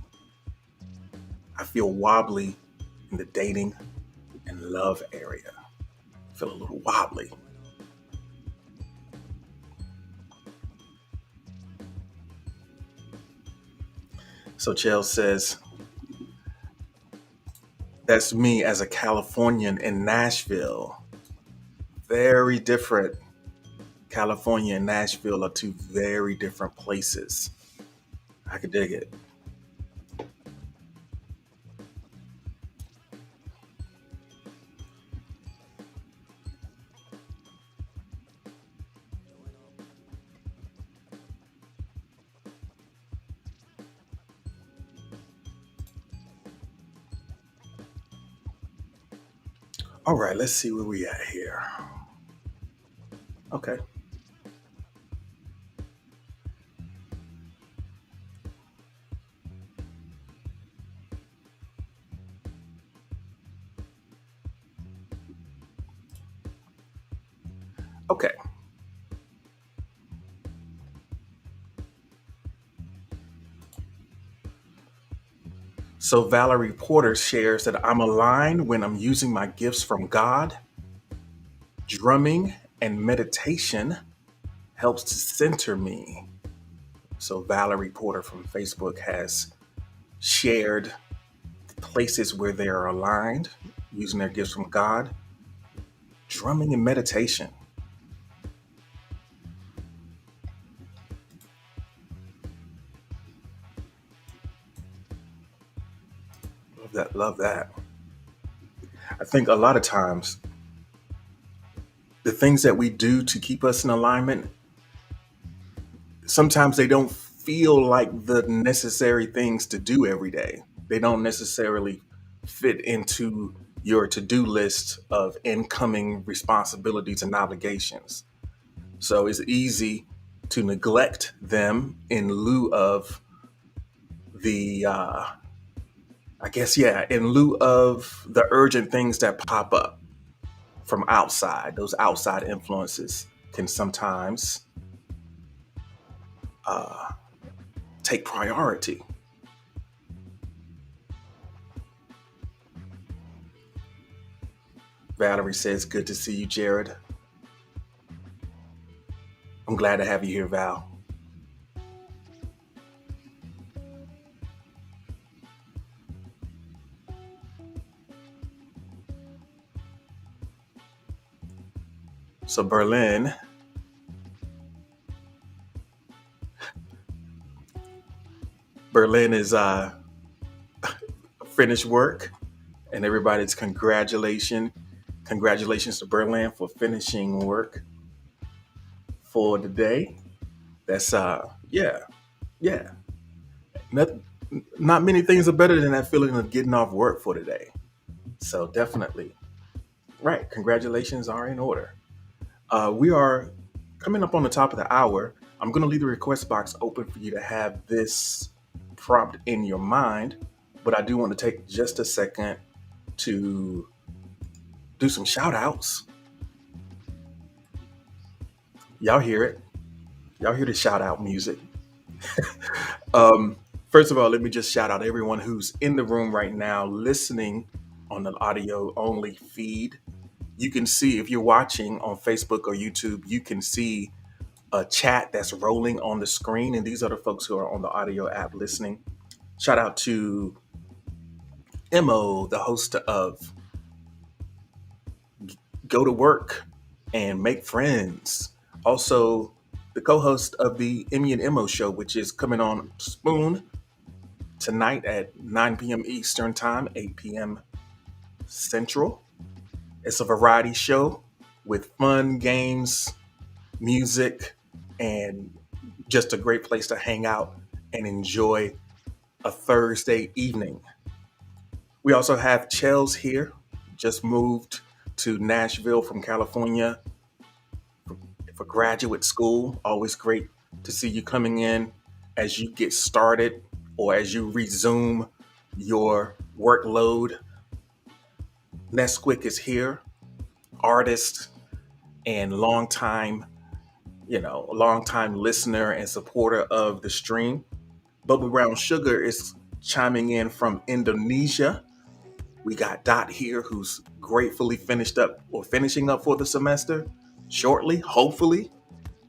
I feel wobbly in the dating and love area. I feel a little wobbly. So, Chell says, that's me as a Californian in Nashville. Very different. California and Nashville are two very different places. I could dig it. All right, let's see where we at here. Okay. Okay. So Valerie Porter shares that I'm aligned when I'm using my gifts from God. Drumming and meditation helps to center me. So Valerie Porter from Facebook has shared places where they are aligned using their gifts from God. Drumming and meditation. Love that. Love that. I think a lot of times the things that we do to keep us in alignment, sometimes they don't feel like the necessary things to do every day. They don't necessarily fit into your to-do list of incoming responsibilities and obligations. So it's easy to neglect them in lieu of in lieu of the urgent things that pop up from outside. Those outside influences can sometimes uh, take priority. Valerie says, good to see you, Jared. I'm glad to have you here, Val. So Berlin is finished work, and everybody's congratulations to Berlin for finishing work for the day. That's yeah, yeah. Not, not many things are better than that feeling of getting off work for the day. So definitely, right. Congratulations are in order. We are coming up on the top of the hour. I'm going to leave the request box open for you to have this prompt in your mind, but I do want to take just a second to do some shout outs. Y'all hear it. Y'all hear the shout out music. Um, First of all, let me just shout out everyone who's in the room right now listening on the audio only feed. You can see, if you're watching on Facebook or YouTube, you can see a chat that's rolling on the screen. And these are the folks who are on the audio app listening. Shout out to Mo, the host of Go to Work and Make Friends. Also, the co-host of the Emmy and Mo show, which is coming on Spoon tonight at 9 p.m. Eastern Time, 8 p.m. Central. It's a variety show with fun games, music, and just a great place to hang out and enjoy a Thursday evening. We also have Chels here, just moved to Nashville from California for graduate school. Always great to see you coming in as you get started or as you resume your workload. Nesquick is here, artist and longtime listener and supporter of the stream. Bubble Brown Sugar is chiming in from Indonesia. We got Dot here, who's gratefully finishing up for the semester shortly, hopefully.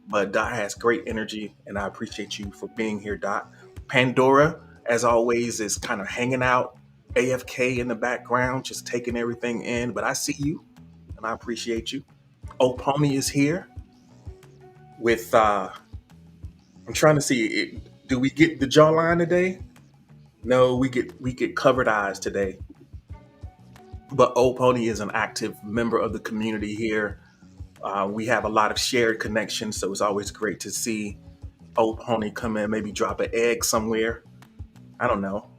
But Dot has great energy, and I appreciate you for being here, Dot. Pandora, as always, is kind of hanging out, AFK in the background, just taking everything in. But I see you, and I appreciate you. Oh, Pony is here with. I'm trying to see. Do we get the jawline today? No, we get covered eyes today. But Old Pony is an active member of the community here. We have a lot of shared connections, so it's always great to see Old Pony come in, maybe drop an egg somewhere. I don't know.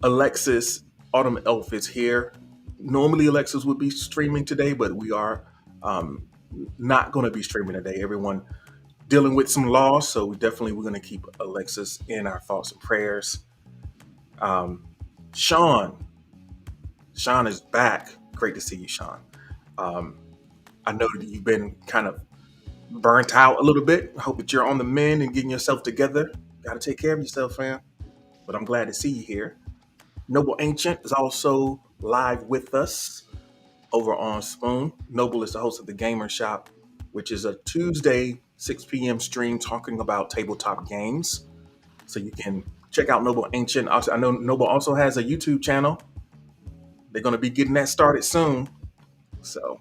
Alexis Autumn Elf is here. Normally, Alexis would be streaming today, but we are not going to be streaming today. Everyone dealing with some loss, so we're going to keep Alexis in our thoughts and prayers. Um, Sean is back. Great to see you, Sean. I know that you've been kind of burnt out a little bit. I hope that you're on the mend and getting yourself together. Got to take care of yourself, fam. But I'm glad to see you here. Noble Ancient is also live with us over on Spoon. Noble is the host of the Gamer Shop, which is a Tuesday 6 p.m. stream talking about tabletop games. So you can check out Noble Ancient. Also, I know Noble also has a YouTube channel. They're going to be getting that started soon. So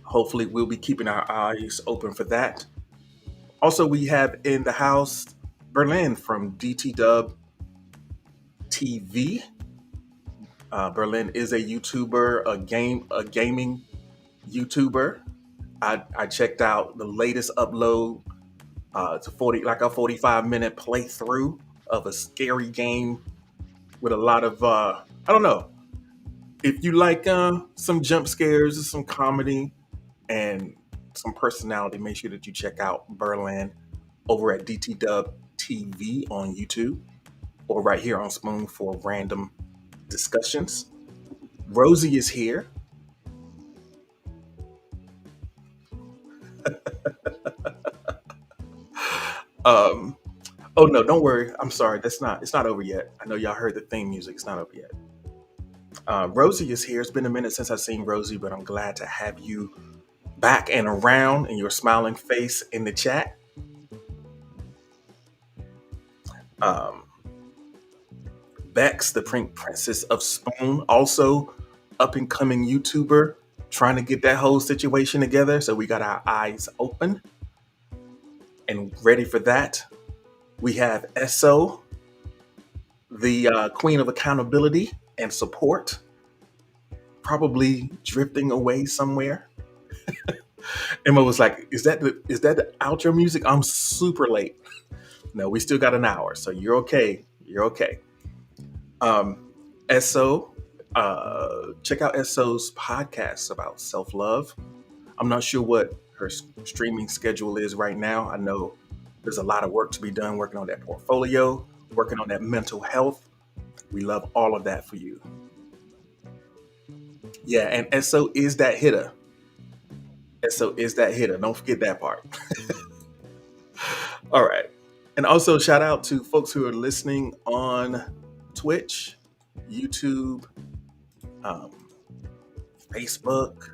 hopefully we'll be keeping our eyes open for that. Also, we have in the house Berlin from DT Dub TV. Berlin is a YouTuber, a gaming YouTuber. I checked out the latest upload. It's a 45-minute playthrough of a scary game with a lot of I don't know. If you like some jump scares, some comedy, and some personality, make sure that you check out Berlin over at DT Dub TV on YouTube or right here on Spoon for random discussions. Rosie is here. Oh no, don't worry. I'm sorry. It's not over yet. I know y'all heard the theme music. It's not over yet. Rosie is here. It's been a minute since I've seen Rosie, but I'm glad to have you back and around and your smiling face in the chat. Bex, the Pink Princess of Spoon, also up and coming YouTuber, trying to get that whole situation together. So we got our eyes open and ready for that. We have Esso, the queen of accountability and support, probably drifting away somewhere. Emma was like, "Is that the outro music? I'm super late." No, we still got an hour, so you're okay. You're okay. Esso, check out Esso's podcast about self-love. I'm not sure what her streaming schedule is right now. I know there's a lot of work to be done, working on that portfolio, working on that mental health. We love all of that for you. Yeah, and Esso is that hitter. Esso is that hitter. Don't forget that part. All right. And also shout out to folks who are listening on Twitch, YouTube, Facebook.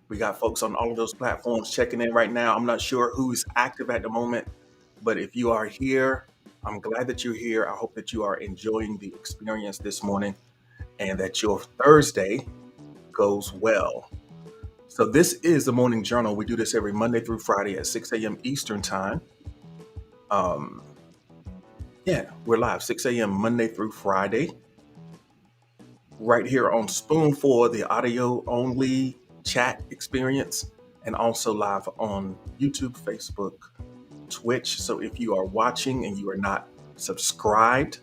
We got folks on all of those platforms checking in right now. I'm not sure who is active at the moment, but if you are here, I'm glad that you're here. I hope that you are enjoying the experience this morning and that your Thursday goes well. So this is the Morning Journal. We do this every Monday through Friday at 6 a.m. Eastern Time. We're live 6 a.m. Monday through Friday. Right here on Spoon for the audio only chat experience, and also live on YouTube, Facebook, Twitch. So if you are watching and you are not subscribed,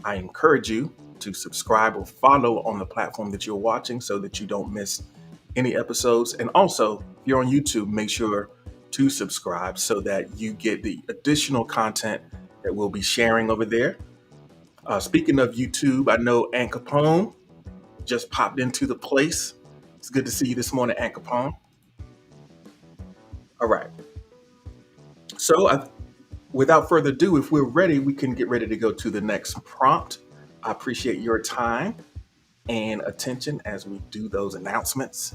I encourage you to subscribe or follow on the platform that you're watching so that you don't miss any episodes. And also, if you're on YouTube, make sure to subscribe so that you get the additional content that we'll be sharing over there. Speaking of YouTube, I know Aunt Capone just popped into the place. It's good to see you this morning, Aunt Capone. All right. So, without further ado, if we're ready, we can get ready to go to the next prompt. I appreciate your time and attention as we do those announcements.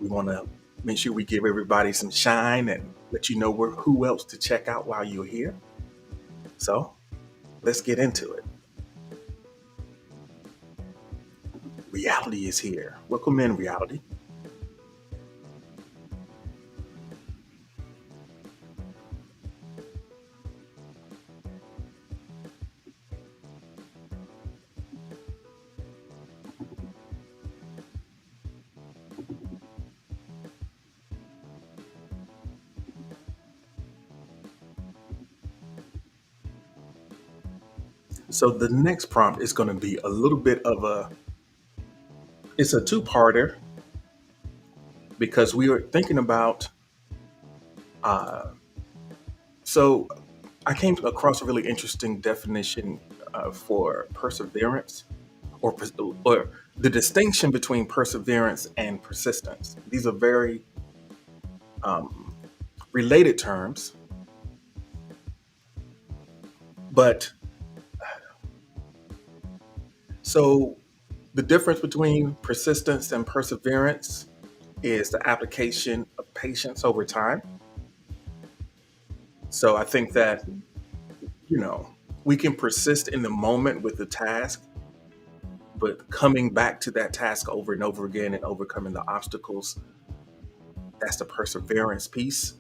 We want to make sure we give everybody some shine and let you know who else to check out while you're here. So let's get into it. Reality is here. Welcome in, reality. So the next prompt is going to be a little bit of it's a two-parter because we are thinking about, uh, so I came across a really interesting definition for perseverance or the distinction between perseverance and persistence. These are very um, related terms, but so the difference between persistence and perseverance is the application of patience over time. So I think that, you know, we can persist in the moment with the task, but coming back to that task over and over again and overcoming the obstacles, that's the perseverance piece.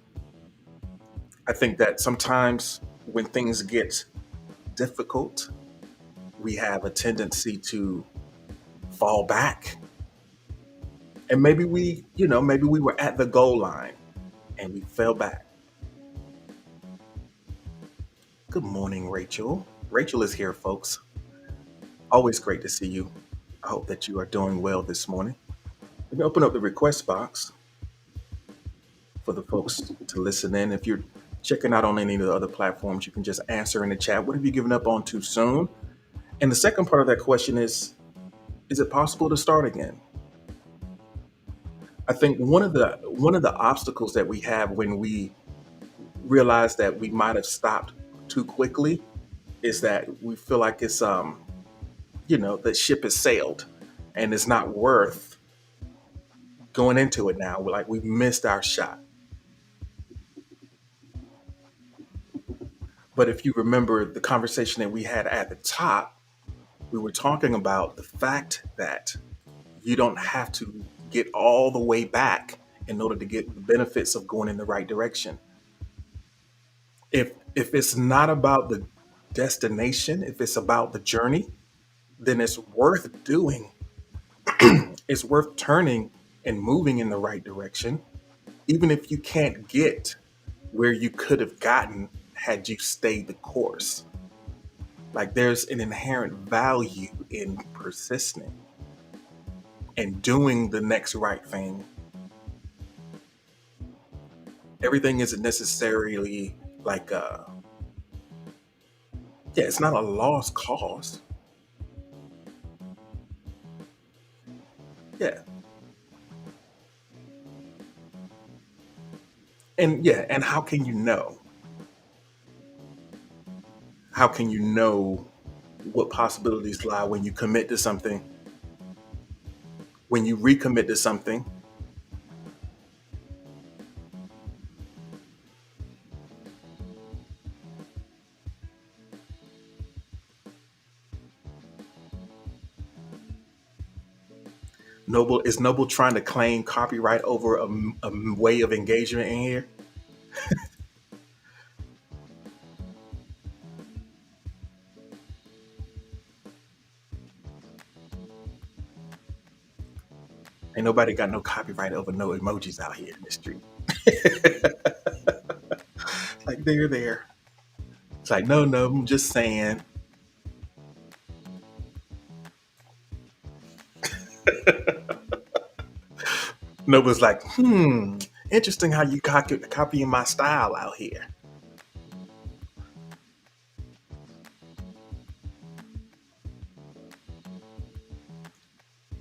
I think that sometimes when things get difficult, we have a tendency to fall back. And maybe we were at the goal line and we fell back. Good morning, Rachel. Rachel is here, folks. Always great to see you. I hope that you are doing well this morning. Let me open up the request box for the folks to listen in. If you're checking out on any of the other platforms, you can just answer in the chat. What have you given up on too soon? And the second part of that question is it possible to start again? I think one of the obstacles that we have when we realize that we might have stopped too quickly is that we feel like it's the ship has sailed and it's not worth going into it now. We're like we missed our shot. But if you remember the conversation that we had at the top, we were talking about the fact that you don't have to get all the way back in order to get the benefits of going in the right direction. If it's not about the destination, if it's about the journey, then it's worth doing. It's worth turning and moving in the right direction, even if you can't get where you could have gotten had you stayed the course. Like there's an inherent value in persisting and doing the next right thing. Everything isn't necessarily like it's not a lost cause. Yeah. And how can you know? How can you know what possibilities lie when you commit to something? When you recommit to something, Noble trying to claim copyright over a way of engagement in here. Ain't nobody got no copyright over no emojis out here in the street. Like they're there. It's like no, I'm just saying. Nova's like, interesting how you copying my style out here.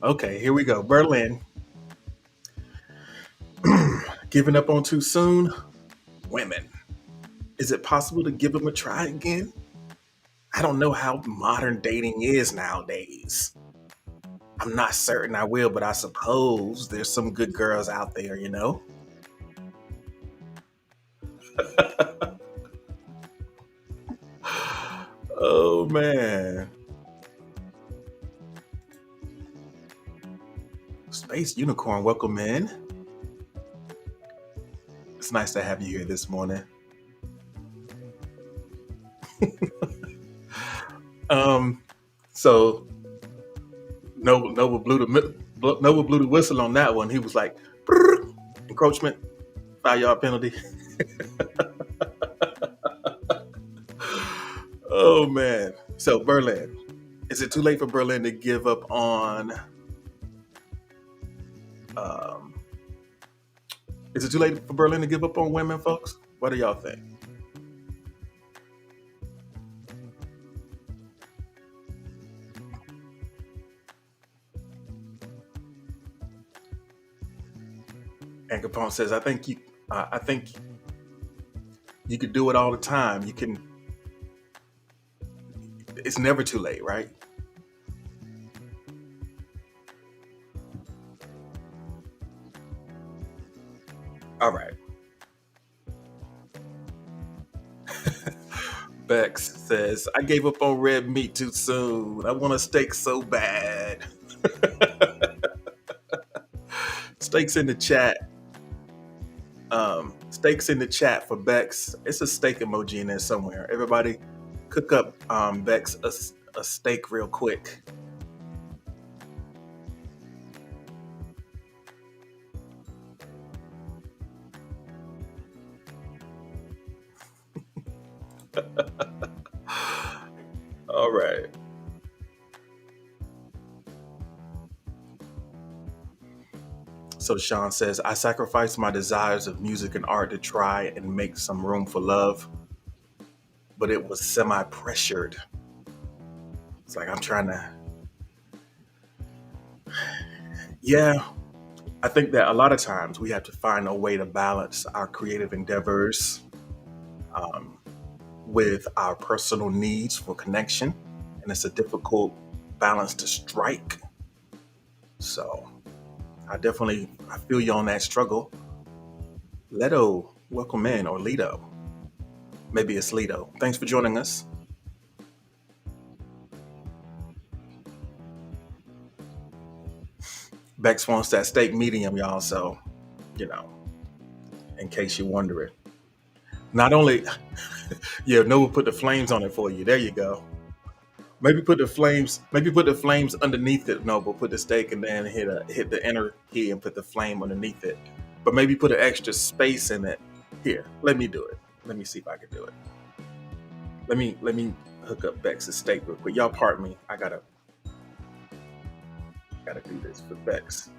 Okay, here we go. Berlin, giving up on too soon? Women. Is it possible to give them a try again? I don't know how modern dating is nowadays. I'm not certain I will, but I suppose there's some good girls out there, you know? Oh, man. Space Unicorn, welcome in. It's nice to have you here this morning. Um, so Nova blew the whistle on that one. He was like, "Brrr, encroachment, 5 yard penalty." Oh man. So Berlin. Is it too late for Berlin to give up on um is it too late for Berlin to give up on women, folks? What do y'all think? And Capone says, I think you could do it all the time. You can it's never too late, right? All right. Bex says, I gave up on red meat too soon. I want a steak so bad. Steaks in the chat. Steaks in the chat for Bex. It's a steak emoji in there somewhere. Everybody cook up Bex a steak real quick. All right. So Sean says, I sacrificed my desires of music and art to try and make some room for love, but it was semi pressured. It's like I'm trying to, yeah. I think that a lot of times we have to find a way to balance our creative endeavors um, with our personal needs for connection. And it's a difficult balance to strike. So I feel you on that struggle. Leto, welcome in, or Lido. Maybe it's Lido. Thanks for joining us. Bex wants that steak medium, y'all. So, you know, in case you're wondering. Not only, yeah, Noah put the flames on it for you. There you go. Maybe put the flames underneath it. No, but put the steak and then hit the inner key and put the flame underneath it. But maybe put an extra space in it. Here, let me do it. Let me see if I can do it. Let me hook up Bex's steak real quick. Y'all pardon me. I gotta do this for Bex.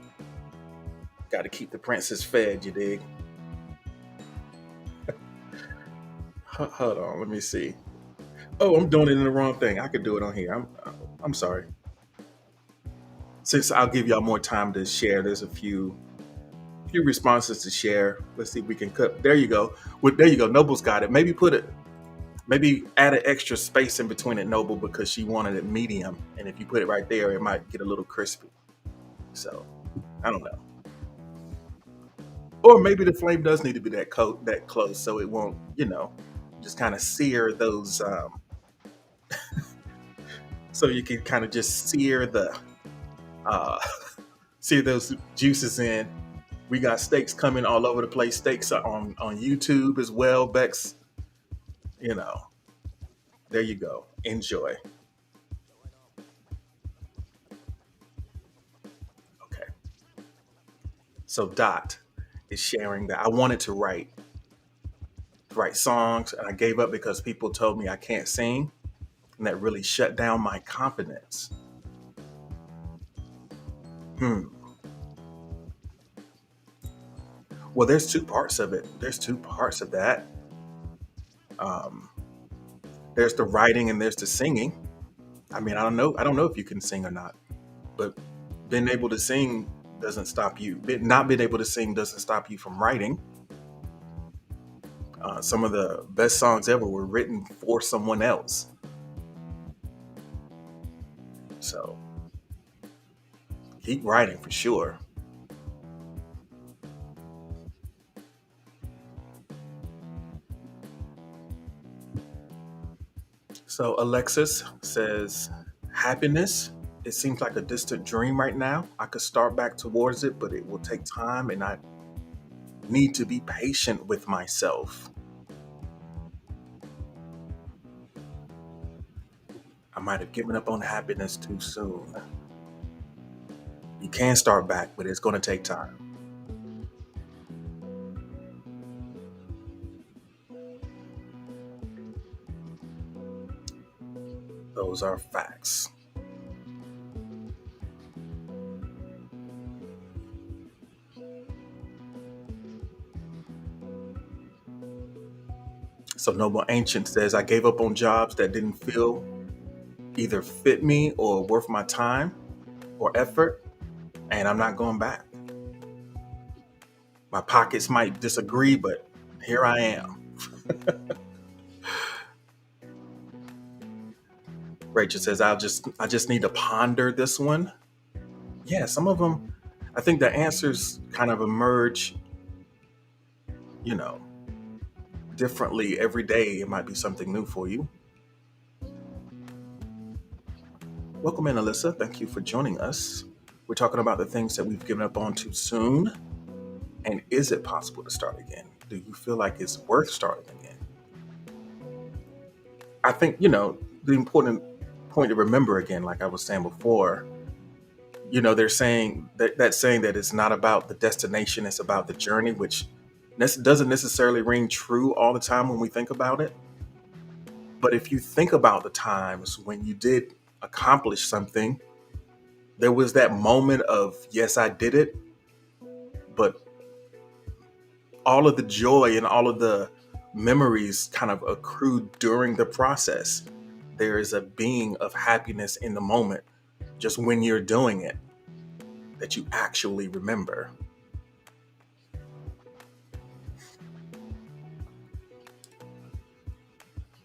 Gotta keep the princess fed, you dig? Hold on, let me see. Oh, I'm doing it in the wrong thing. I could do it on here. I'm sorry. Since I'll give y'all more time to share, there's a few responses to share. Let's see if we can cut. There you go. Well, there you go. Noble's got it. Maybe add an extra space in between it, Noble, because she wanted it medium. And if you put it right there, it might get a little crispy. So I don't know. Or maybe the flame does need to be that close, so it won't, just kind of sear those. So you can kind of just sear the uh, sear those juices in. We got steaks coming all over the place. Steaks are on YouTube as well. Bex, you know, there you go. Enjoy. Okay. So Dot is sharing that I wanted to write songs and I gave up because people told me I can't sing, and that really shut down my confidence. Hmm. Well, there's two parts of it. There's two parts of that. Um, there's the writing and there's the singing. I mean, I don't know. I don't know if you can sing or not, but being able to sing doesn't stop you. Not being able to sing doesn't stop you from writing. Some of the best songs ever were written for someone else. So keep writing for sure. So Alexis says, happiness. It seems like a distant dream right now. I could start back towards it, but it will take time and I need to be patient with myself. I might have given up on happiness too soon. You can start back, but it's going to take time. Those are facts. So Noble Ancient says, I gave up on jobs that didn't feel either fit me or worth my time or effort, and I'm not going back. My pockets might disagree, but here I am. Rachel says, I just need to ponder this one. Yeah, some of them, I think the answers kind of emerge, you know, differently every day. It might be something new for you. Welcome in, Alyssa. Thank you for joining us. We're talking about the things that we've given up on too soon. And is it possible to start again? Do you feel like it's worth starting again? I think, the important point to remember again, like I was saying before, they're saying that's saying that it's not about the destination, it's about the journey, which doesn't necessarily ring true all the time when we think about it. But if you think about the times when you did accomplish something, there was that moment of, yes, I did it, but all of the joy and all of the memories kind of accrued during the process. There is a being of happiness in the moment, just when you're doing it, that you actually remember.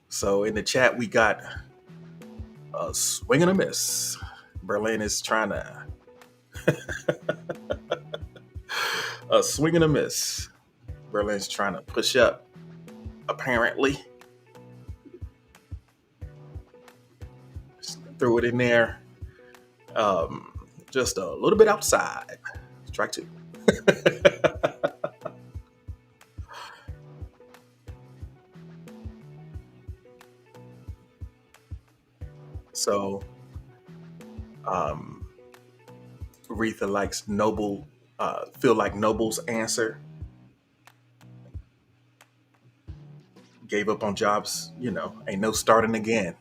So in the chat, we got a swing and a miss. Berlin is trying to a swing and a miss. Berlin's trying to push up, apparently. Just threw it in there. Just a little bit outside. Strike two. So, Aretha likes Noble, feel like Noble's answer. Gave up on jobs, ain't no starting again.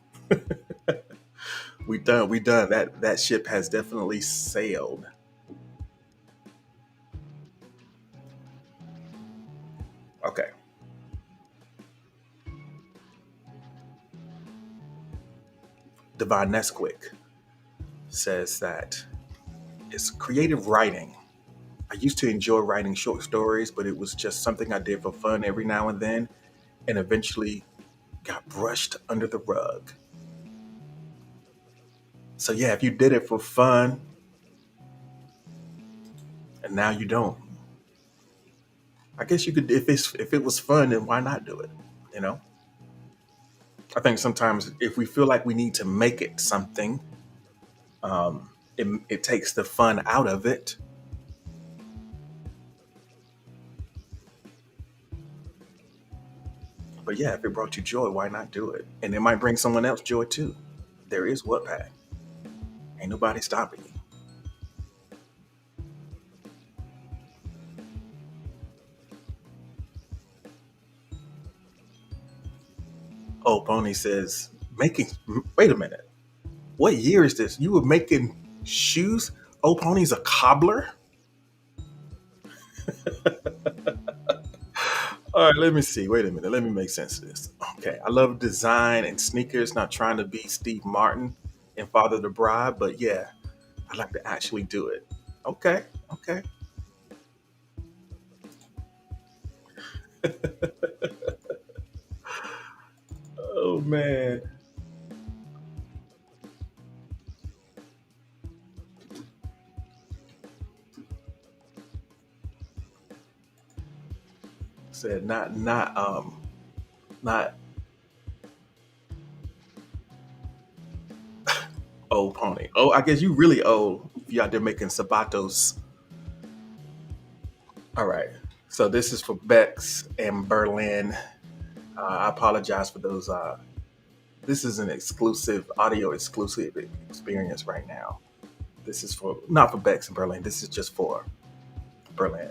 We done. That ship has definitely sailed. Okay. Divine Nesquik says that it's creative writing. I used to enjoy writing short stories, but it was just something I did for fun every now and then, and eventually got brushed under the rug. So yeah, if you did it for fun and now you don't, I guess you could, if it was fun, then why not do it? You know? I think sometimes if we feel like we need to make it something, it takes the fun out of it. But yeah, if it brought you joy, why not do it? And it might bring someone else joy too. There is Wattpad. Ain't nobody stopping you. Oh, Pony says, making, wait a minute. What year is this? You were making shoes? Oh, Pony's a cobbler? All right, let me see. Wait a minute. Let me make sense of this. Okay, I love design and sneakers, not trying to be Steve Martin and Father the Bride, but yeah, I like to actually do it. Okay, okay. Oh man. Said not old pony. Oh, I guess you really old if you out there making sabatos. All right. So this is for Bex and Berlin. I apologize for those. This is an exclusive audio exclusive experience right now. This is for not for Bex and Berlin. This is just for Berlin.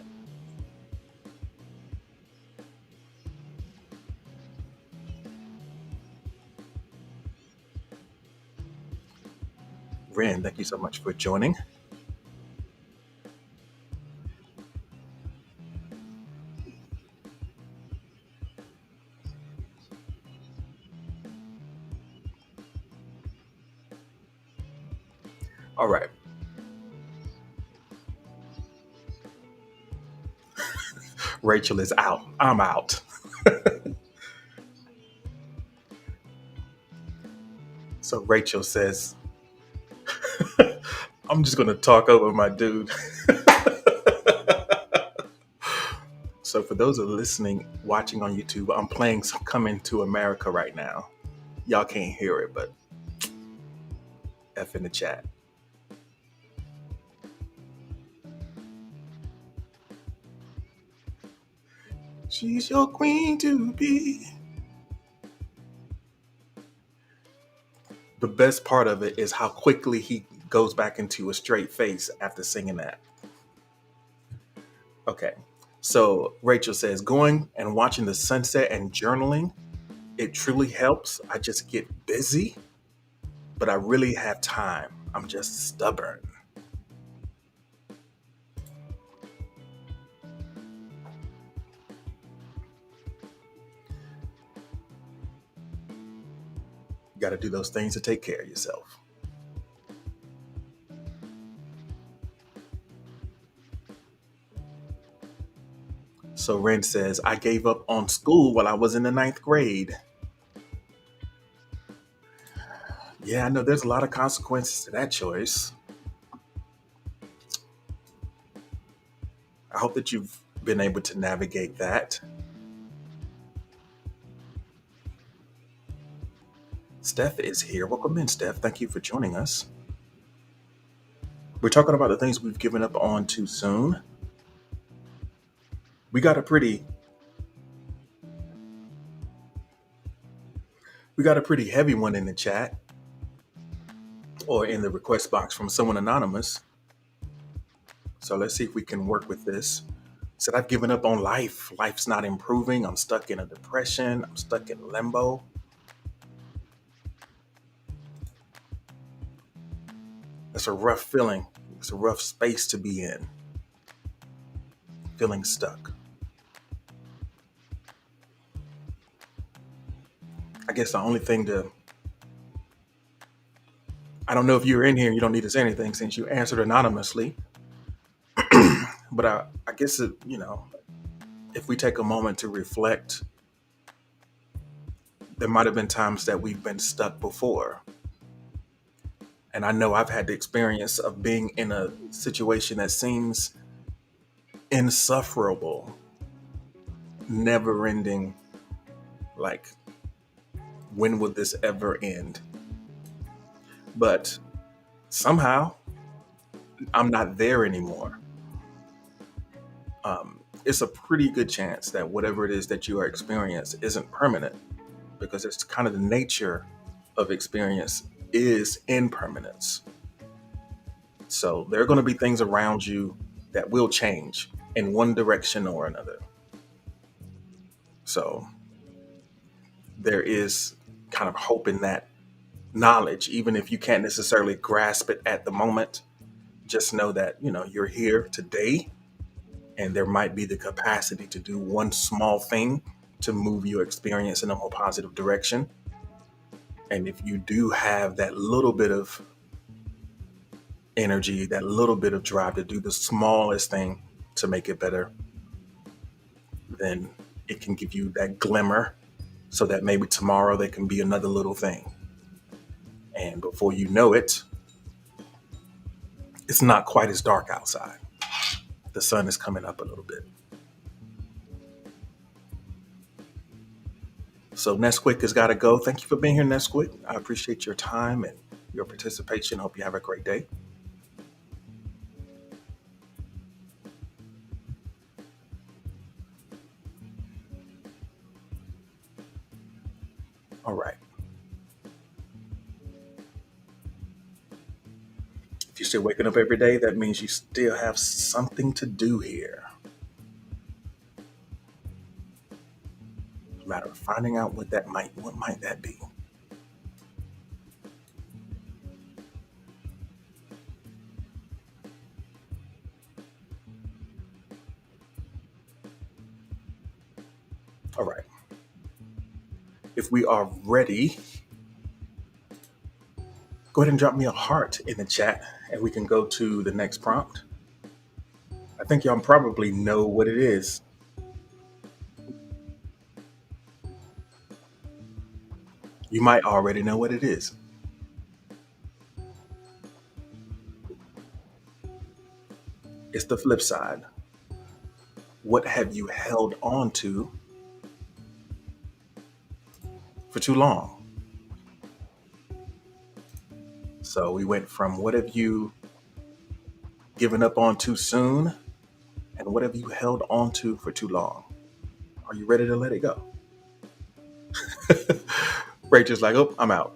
Ren, thank you so much for joining. All right. Rachel is out. I'm out. So Rachel says, I'm just going to talk over my dude. So for those who are listening, watching on YouTube, I'm playing some Coming to America right now. Y'all can't hear it, but F in the chat. She's your queen to be. The best part of it is how quickly he goes back into a straight face after singing that. Okay. So Rachel says, going and watching the sunset and journaling, it truly helps. I just get busy, but I really have time. I'm just stubborn. You got to do those things to take care of yourself. So Ren says, I gave up on school while I was in the ninth grade. Yeah, I know there's a lot of consequences to that choice. I hope that you've been able to navigate that. Steph is here. Welcome in, Steph. Thank you for joining us. We're talking about the things we've given up on too soon. We got a pretty we got a pretty heavy one in the chat or in the request box from someone anonymous. So let's see if we can work with this. Said I've given up on life. Life's not improving. I'm stuck in a depression. I'm stuck in limbo. It's a rough feeling. It's a rough space to be in. Feeling stuck. I guess the only thing to I don't know if you're in here, you don't need to say anything since you answered anonymously. But I guess if we take a moment to reflect, there might have been times that we've been stuck before. And I know I've had the experience of being in a situation that seems insufferable, never ending. Like, when would this ever end? But somehow, I'm not there anymore. It's a pretty good chance that whatever it is that you are experiencing isn't permanent, because it's kind of the nature of experience is impermanence. So there are going to be things around you that will change in one direction or another. So there is kind of hope in that knowledge, even if you can't necessarily grasp it at the moment. Just know that you're here today and there might be the capacity to do one small thing to move your experience in a more positive direction. And if you do have that little bit of energy, that little bit of drive to do the smallest thing to make it better, then it can give you that glimmer so that maybe tomorrow there can be another little thing. And before you know it, it's not quite as dark outside. The sun is coming up a little bit. So Nesquik has got to go. Thank you for being here, Nesquik. I appreciate your time and your participation. Hope you have a great day. All right. If you're still waking up every day, that means you still have something to do here. It's a matter of finding out what might that be. All right. If we are ready, go ahead and drop me a heart in the chat and we can go to the next prompt. I think y'all probably know what it is. You might already know what it is. It's the flip side. What have you held on to for too long? So we went from what have you given up on too soon and what have you held on to for too long? Are you ready to let it go? Rachel's like, oh, I'm out.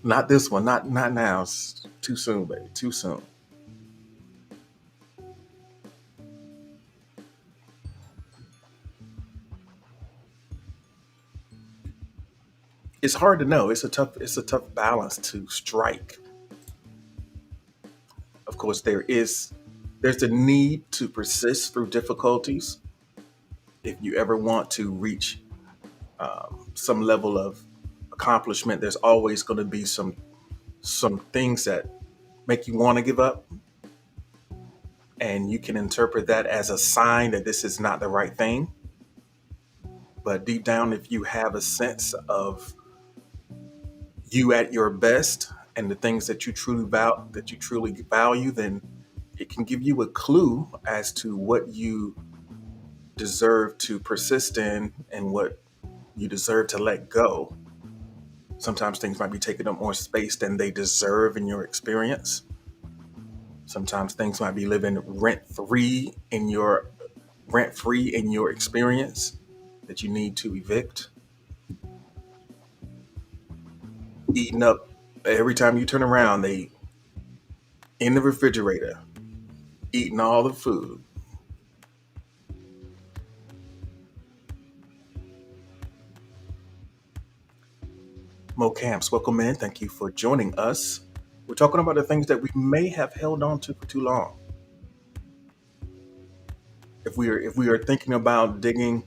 Not this one, not now. It's too soon, baby. Too soon. It's hard to know. It's a tough balance to strike. Of course, there's a need to persist through difficulties. If you ever want to reach some level of accomplishment, there's always going to be some things that make you want to give up, and you can interpret that as a sign that this is not the right thing. But deep down, if you have a sense of you at your best and the things that you truly value, then it can give you a clue as to what you deserve to persist in and what you deserve to let go. Sometimes things might be taking up more space than they deserve in your experience. Sometimes things might be living rent free in your experience that you need to evict. Eating up every time you turn around, they in the refrigerator, eating all the food. Mo Camps, welcome in. Thank you for joining us. We're talking about the things that we may have held on to for too long. If we are thinking about digging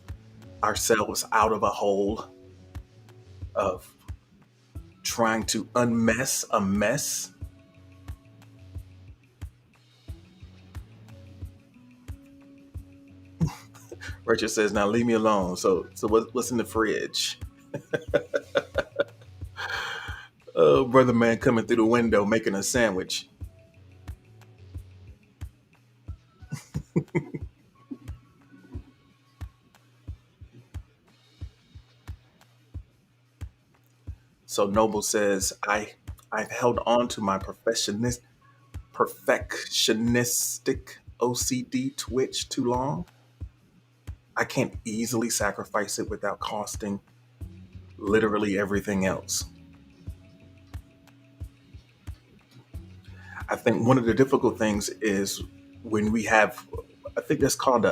ourselves out of a hole of trying to unmess a mess, Rachel says, "Now leave me alone." So what's in the fridge? Oh, brother man coming through the window making a sandwich. So Noble says, I've held on to my perfectionistic OCD twitch too long. I can't easily sacrifice it without costing literally everything else. I think one of the difficult things is when we have, I think that's called,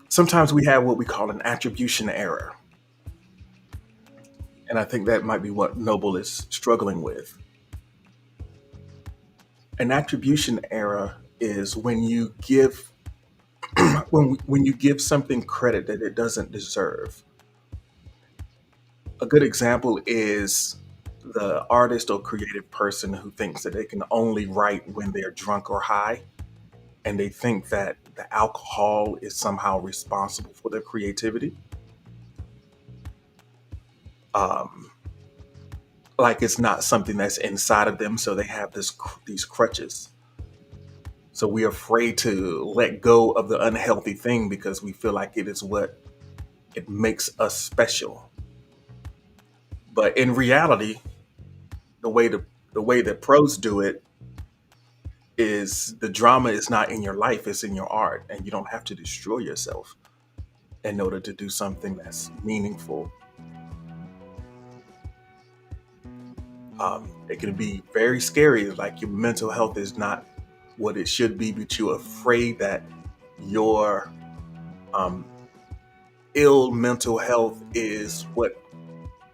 sometimes we have what we call an attribution error. And I think that might be what Noble is struggling with. An attribution error is when you give when you give something credit that it doesn't deserve. A good example is the artist or creative person who thinks that they can only write when they're drunk or high, and they think that the alcohol is somehow responsible for their creativity. Um, like it's not something that's inside of them, so they have these crutches. So we're afraid to let go of the unhealthy thing because we feel like it is what it makes us special. But in reality, the way the way that pros do it is the drama is not in your life, it's in your art, and you don't have to destroy yourself in order to do something that's meaningful. It can be very scary, like your mental health is not what it should be, but you're afraid that your um, ill mental health is what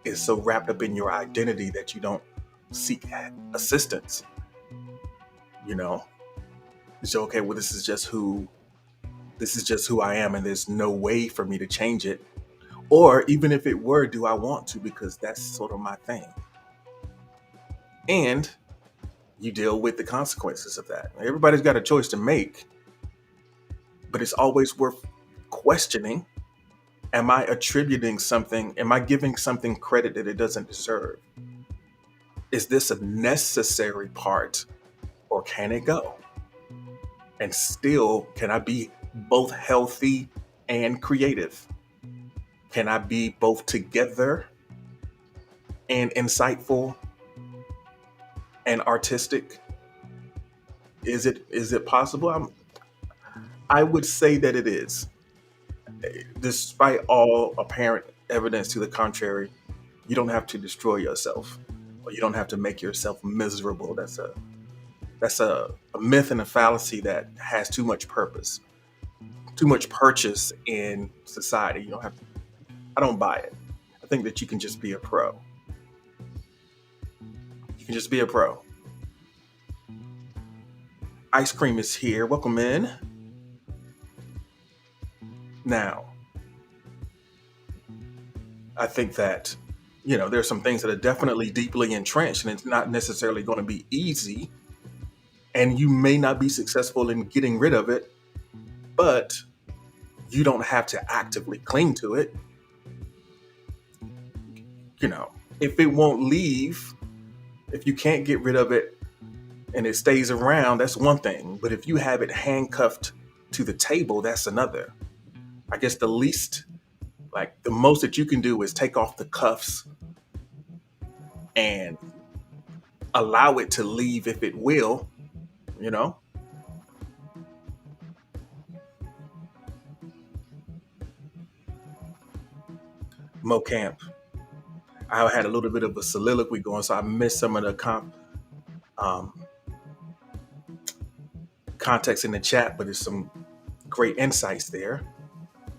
is so wrapped up in your identity that you don't seek assistance. You know, so okay, well, this is just who I am, and there's no way for me to change it. Or even if it were, do I want to? Because that's sort of my thing. And you deal with the consequences of that. Everybody's got a choice to make, but it's always worth questioning. Am I attributing something? Am I giving something credit that it doesn't deserve? Is this a necessary part, or can it go? And still, can I be both healthy and creative? Can I be both together and insightful and artistic? Is it possible? I would say that it is. Despite all apparent evidence to the contrary, you don't have to destroy yourself, or you don't have to make yourself miserable. That's a myth and a fallacy that has too much purpose, too much purchase in society. You don't have to, I don't buy it. I think that you can just be a pro. You can just be a pro. Ice cream is here. Welcome in. Now, I think that, there's some things that are definitely deeply entrenched, and it's not necessarily going to be easy. And you may not be successful in getting rid of it, but you don't have to actively cling to it. You know, if it won't leave, if you can't get rid of it and it stays around, that's one thing. But if you have it handcuffed to the table, that's another. I guess the most that you can do is take off the cuffs and allow it to leave if it will, you know? Mo Camp. I had a little bit of a soliloquy going, so I missed some of the um, context in the chat, but there's some great insights there.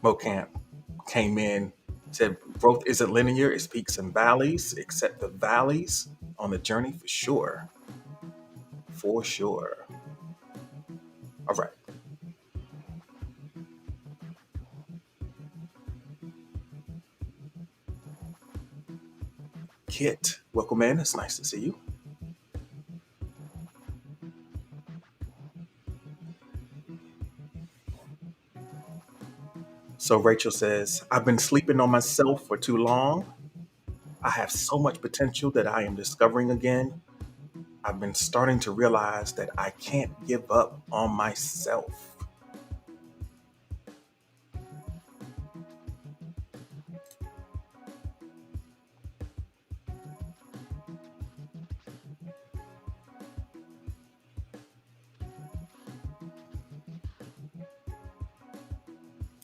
Mo Camp came in, said growth isn't linear, it's peaks and valleys, except the valleys on the journey for sure. For sure. All right. Kit, welcome in. It's nice to see you. So Rachel says, I've been sleeping on myself for too long. I have so much potential that I am discovering again. I've been starting to realize that I can't give up on myself.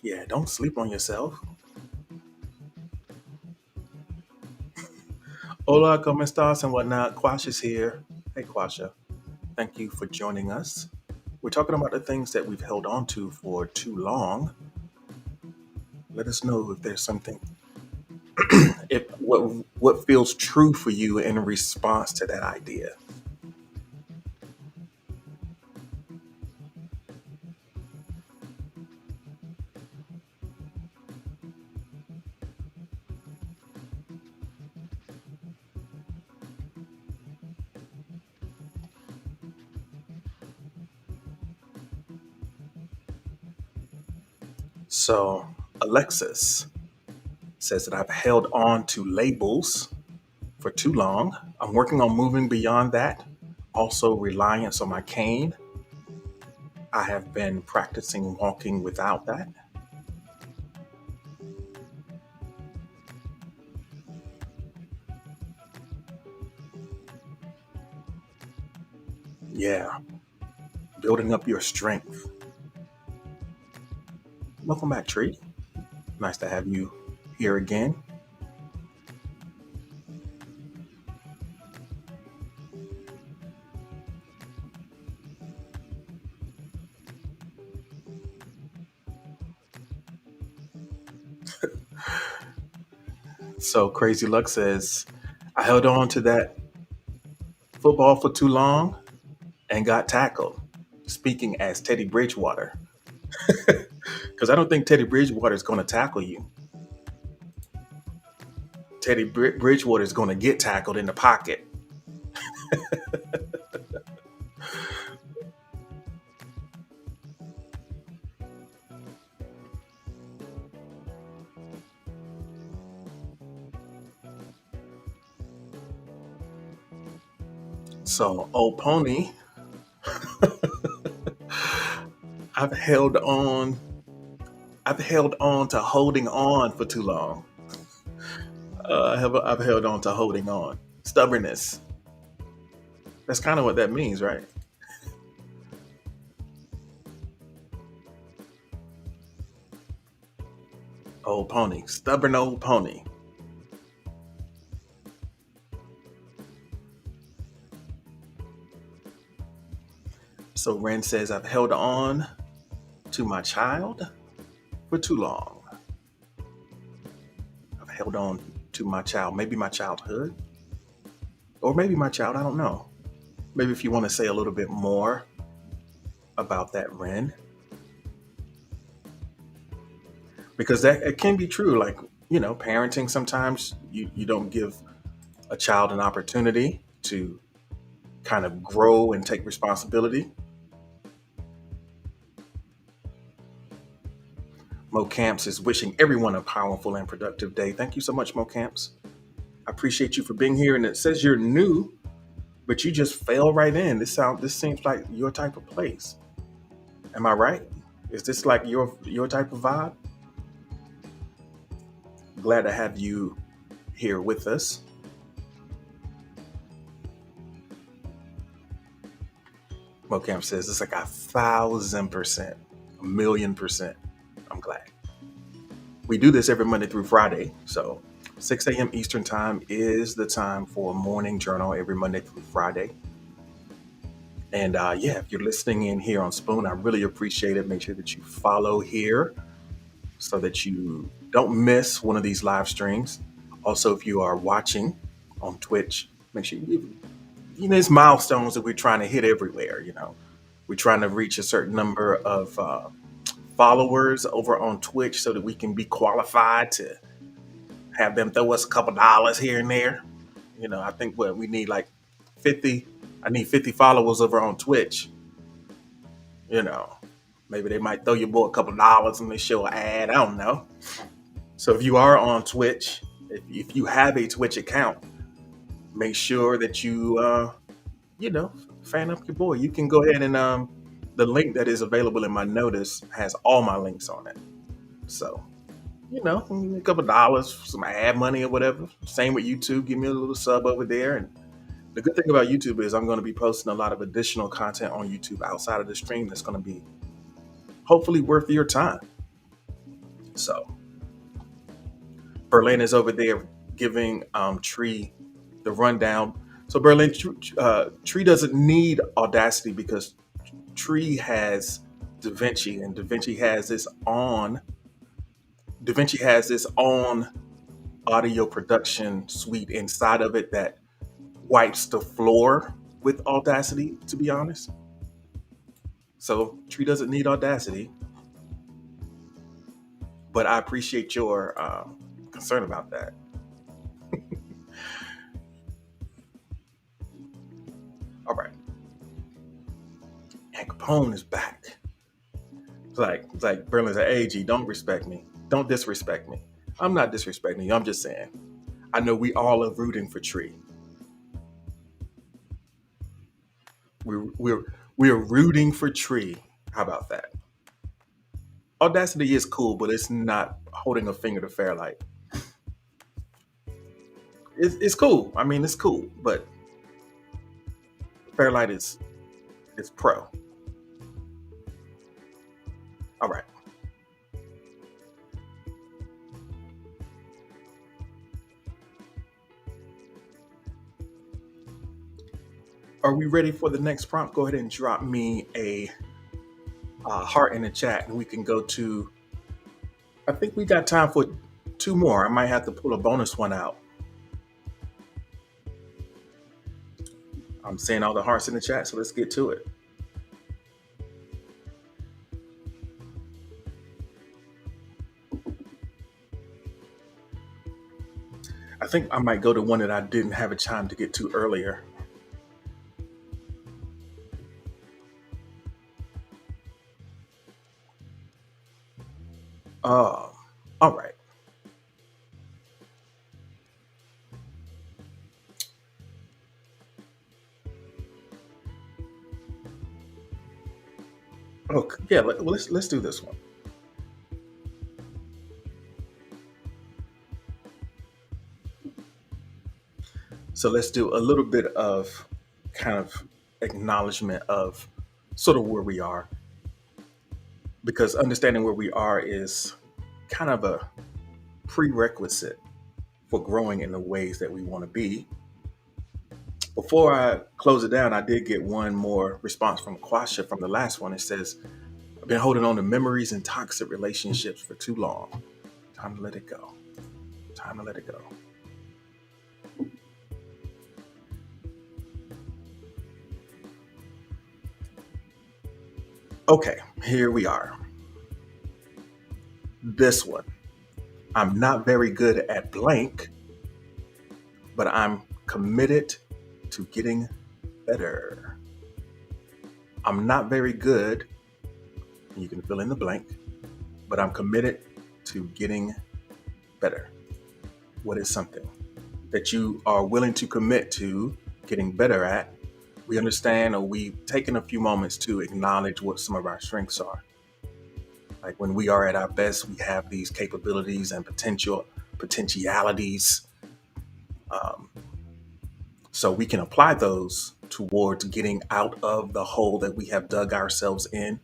Yeah, don't sleep on yourself. Hola, ¿cómo estás? And whatnot. Quasha's here. Hey, Quasha. Thank you for joining us. We're talking about the things that we've held on to for too long. Let us know if there's something, if what feels true for you in response to that idea. So, Alexis says that I've held on to labels for too long. I'm working on moving beyond that. Also, reliance on my cane. I have been practicing walking without that. Yeah, building up your strength. Welcome back, Tree. Nice to have you here again. So, Crazy Luck says, I held on to that football for too long and got tackled. Speaking as Teddy Bridgewater, because I don't think Teddy Bridgewater is going to tackle you. Bridgewater is going to get tackled in the pocket. So, old pony, I've held on. I've held on to holding on for too long. I've held on to holding on. Stubbornness. That's kind of what that means, right? Old pony, stubborn old pony. So Ren says, I've held on to my child for too long. I've held on to my child, maybe my childhood, or maybe my child, I don't know. Maybe if you want to say a little bit more about that, Ren, because that it can be true. Like, parenting, sometimes you don't give a child an opportunity to kind of grow and take responsibility. Mo Camps is wishing everyone a powerful and productive day. Thank you so much, Mo Camps. I appreciate you for being here. And it says you're new, but you just fell right in. This seems like your type of place. Am I right? Is this like your type of vibe? Glad to have you here with us. Mo Camp says it's like 1,000%, 1,000,000%. I'm glad. We do this every Monday through Friday. So 6 a.m. Eastern Time is the time for morning journal every Monday through Friday. And yeah, if you're listening in here on Spoon, I really appreciate it. Make sure that you follow here so that you don't miss one of these live streams. Also, if you are watching on Twitch, make sure there's milestones that we're trying to hit everywhere. We're trying to reach a certain number of followers over on Twitch so that we can be qualified to have them throw us a couple dollars here and there. I think we need like 50. I need 50 followers over on Twitch. You know, Maybe they might throw your boy a couple dollars and they show an ad. I don't know. So if you are on Twitch, if you have a Twitch account, make sure that you know, fan up your boy. You can go ahead and the link that is available in my notice has all my links on it. So, a couple dollars, some ad money or whatever. Same with YouTube. Give me a little sub over there. And the good thing about YouTube is I'm going to be posting a lot of additional content on YouTube outside of the stream that's going to be hopefully worth your time. So, Berlin is over there giving Tree the rundown. So Berlin, Tree doesn't need Audacity because Tree has DaVinci, and DaVinci has this on. DaVinci has this own audio production suite inside of it that wipes the floor with Audacity, to be honest. So Tree doesn't need Audacity, but I appreciate your concern about that. All right. And Capone is back. It's like Berlin's like, hey G, don't respect me. Don't disrespect me. I'm not disrespecting you. I'm just saying. I know we all are rooting for Tree. We're rooting for Tree. How about that? Audacity is cool, but it's not holding a finger to Fairlight. It's cool. I mean, it's cool, but Fairlight is pro. All right. Are we ready for the next prompt? Go ahead and drop me a heart in the chat, and we can go to. I think we got time for two more. I might have to pull a bonus one out. I'm seeing all the hearts in the chat, so let's get to it. I think I might go to one that I didn't have a time to get to earlier. Uh, all right. Okay. Yeah. Let's do this one. So let's do a little bit of kind of acknowledgement of sort of where we are, because understanding where we are is kind of a prerequisite for growing in the ways that we want to be. Before I close it down, I did get one more response from Quasha from the last one. It says, I've been holding on to memories and toxic relationships for too long. Time to let it go. Time to let it go. Okay, here we are. This one. I'm not very good at blank, but I'm committed to getting better. I'm not very good, and you can fill in the blank, but I'm committed to getting better. What is something that you are willing to commit to getting better at? We understand, or we've taken a few moments to acknowledge what some of our strengths are. Like when we are at our best, we have these capabilities and potentialities. Um, so we can apply those towards getting out of the hole that we have dug ourselves in.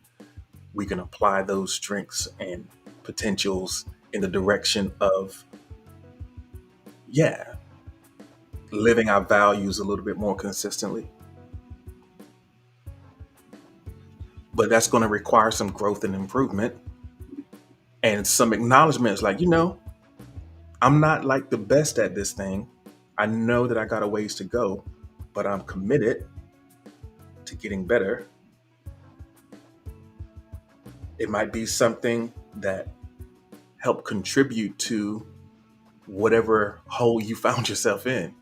We can apply those strengths and potentials in the direction of, yeah, living our values a little bit more consistently. But that's going to require some growth and improvement and some acknowledgments like, I'm not like the best at this thing. I know that I got a ways to go, but I'm committed to getting better. It might be something that helped contribute to whatever hole you found yourself in.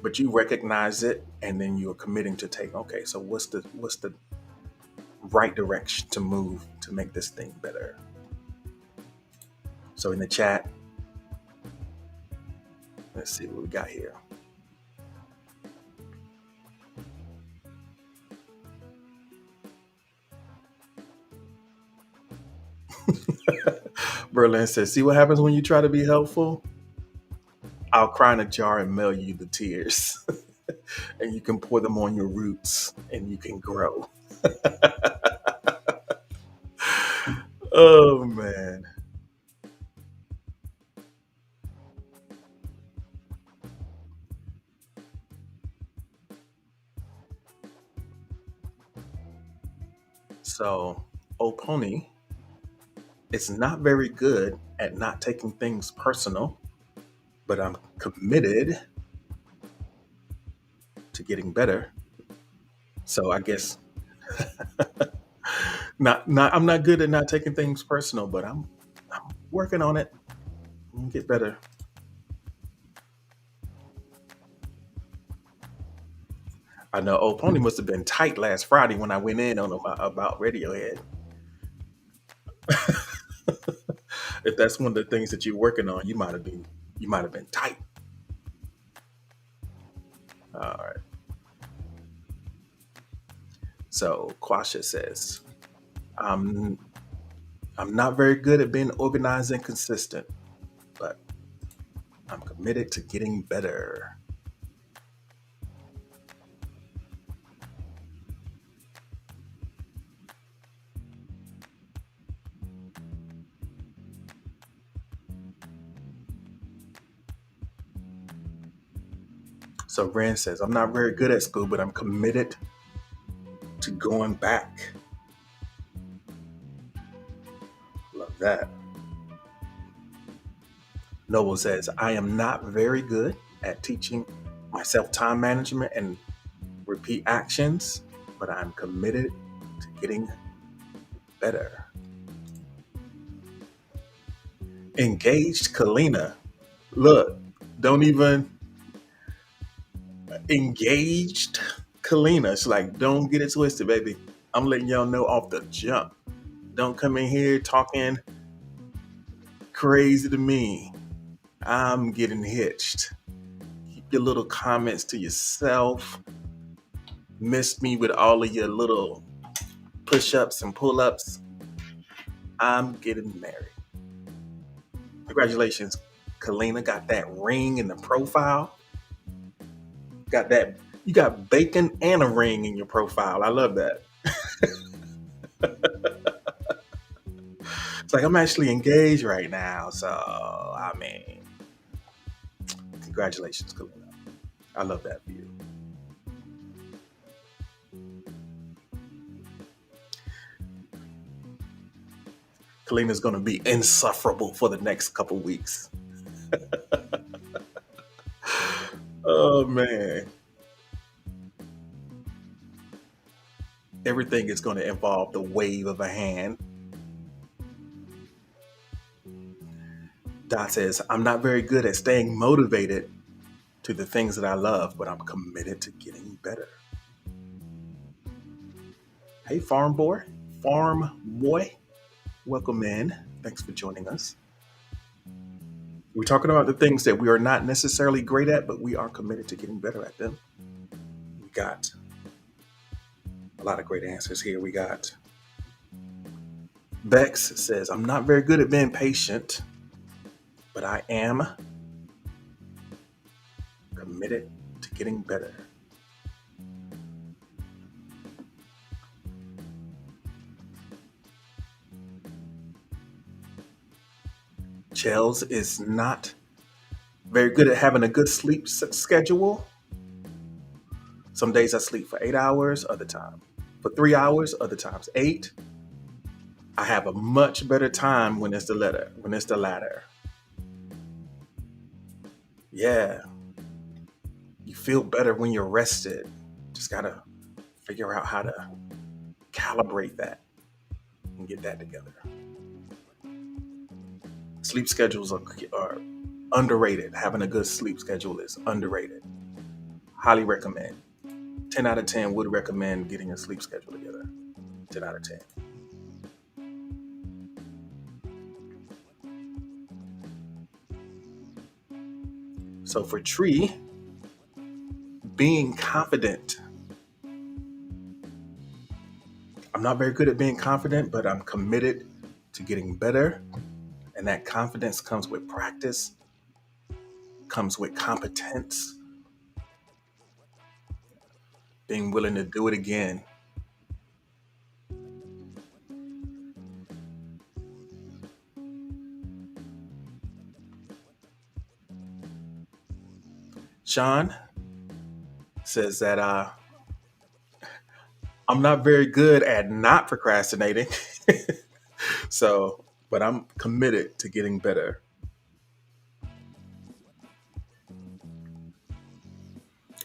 But you recognize it, and then you're committing to take, okay, so what's the right direction to move to make this thing better? So in the chat, let's see what we got here. Berlin says, see what happens when you try to be helpful? I'll cry in a jar and mail you the tears. And you can pour them on your roots and you can grow. Oh, man. So, Oponi is not very good at not taking things personal, but I'm committed to getting better. So I guess not I'm not good at not taking things personal, but I'm working on it. Get better. I know old Pony must have been tight last Friday when I went in on him about Radiohead. If that's one of the things that you're working on, you might have been tight. All right. So Quasha says, I'm I'm not very good at being organized and consistent, but I'm committed to getting better. So Ren says, I'm not very good at school, but I'm committed to going back. Love that. Noble says, I am not very good at teaching myself time management and repeat actions, but I'm committed to getting better. Engaged Kalina. Look, don't even engaged Kalina. It's like, don't get it twisted, baby. I'm letting y'all know off the jump. Don't come in here talking crazy to me. I'm getting hitched. Keep your little comments to yourself. Miss me with all of your little push ups and pull ups. I'm getting married. Congratulations, Kalina. Got that ring in the profile. Got that. You got bacon and a ring in your profile. I love that. It's like I'm actually engaged right now. So, I mean, congratulations, Kalina. I love that for you. Kalina's going to be insufferable for the next couple weeks. Oh, man. Everything is going to involve the wave of a hand. Dot says, I'm not very good at staying motivated to the things that I love, but I'm committed to getting better. Hey, Farm Boy, welcome in. Thanks for joining us. We're talking about the things that we are not necessarily great at, but we are committed to getting better at them. We got a lot of great answers here. We got Bex says, I'm not very good at being patient, but I am committed to getting better. Chels is not very good at having a good sleep schedule. Some days I sleep for 8 hours, other time for 3 hours, other times 8. I have a much better time when it's the latter. Yeah. You feel better when you're rested. Just gotta figure out how to calibrate that and get that together. Sleep schedules are underrated. Having a good sleep schedule is underrated. Highly recommend. 10 out of 10 would recommend getting a sleep schedule together. 10 out of 10. So for Tree, being confident. I'm not very good at being confident, but I'm committed to getting better. And that confidence comes with practice, comes with competence, being willing to do it again. Sean says that I'm not very good at not procrastinating. So, but I'm committed to getting better.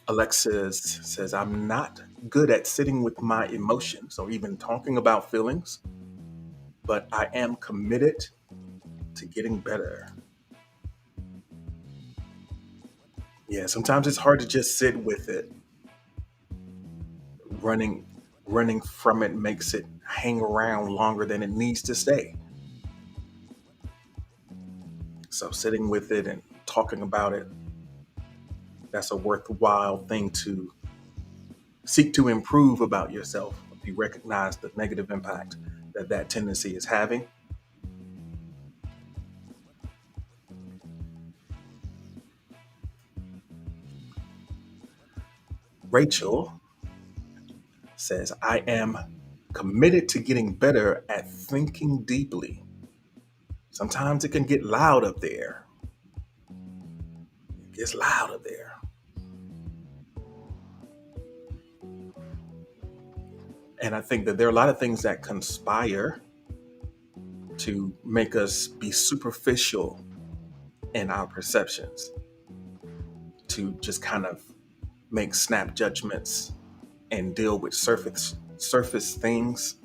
Alexis says, I'm not good at sitting with my emotions or even talking about feelings, but I am committed to getting better. Yeah, sometimes it's hard to just sit with it. running running from it makes it hang around longer than it needs to stay. So sitting with it and talking about it, that's a worthwhile thing to seek to improve about yourself. If you recognize the negative impact that that tendency is having. Rachel says, I am committed to getting better at thinking deeply. Sometimes it can get loud up there. It gets loud up there. And I think that there are a lot of things that conspire to make us be superficial in our perceptions, to just kind of make snap judgments and deal with surface things.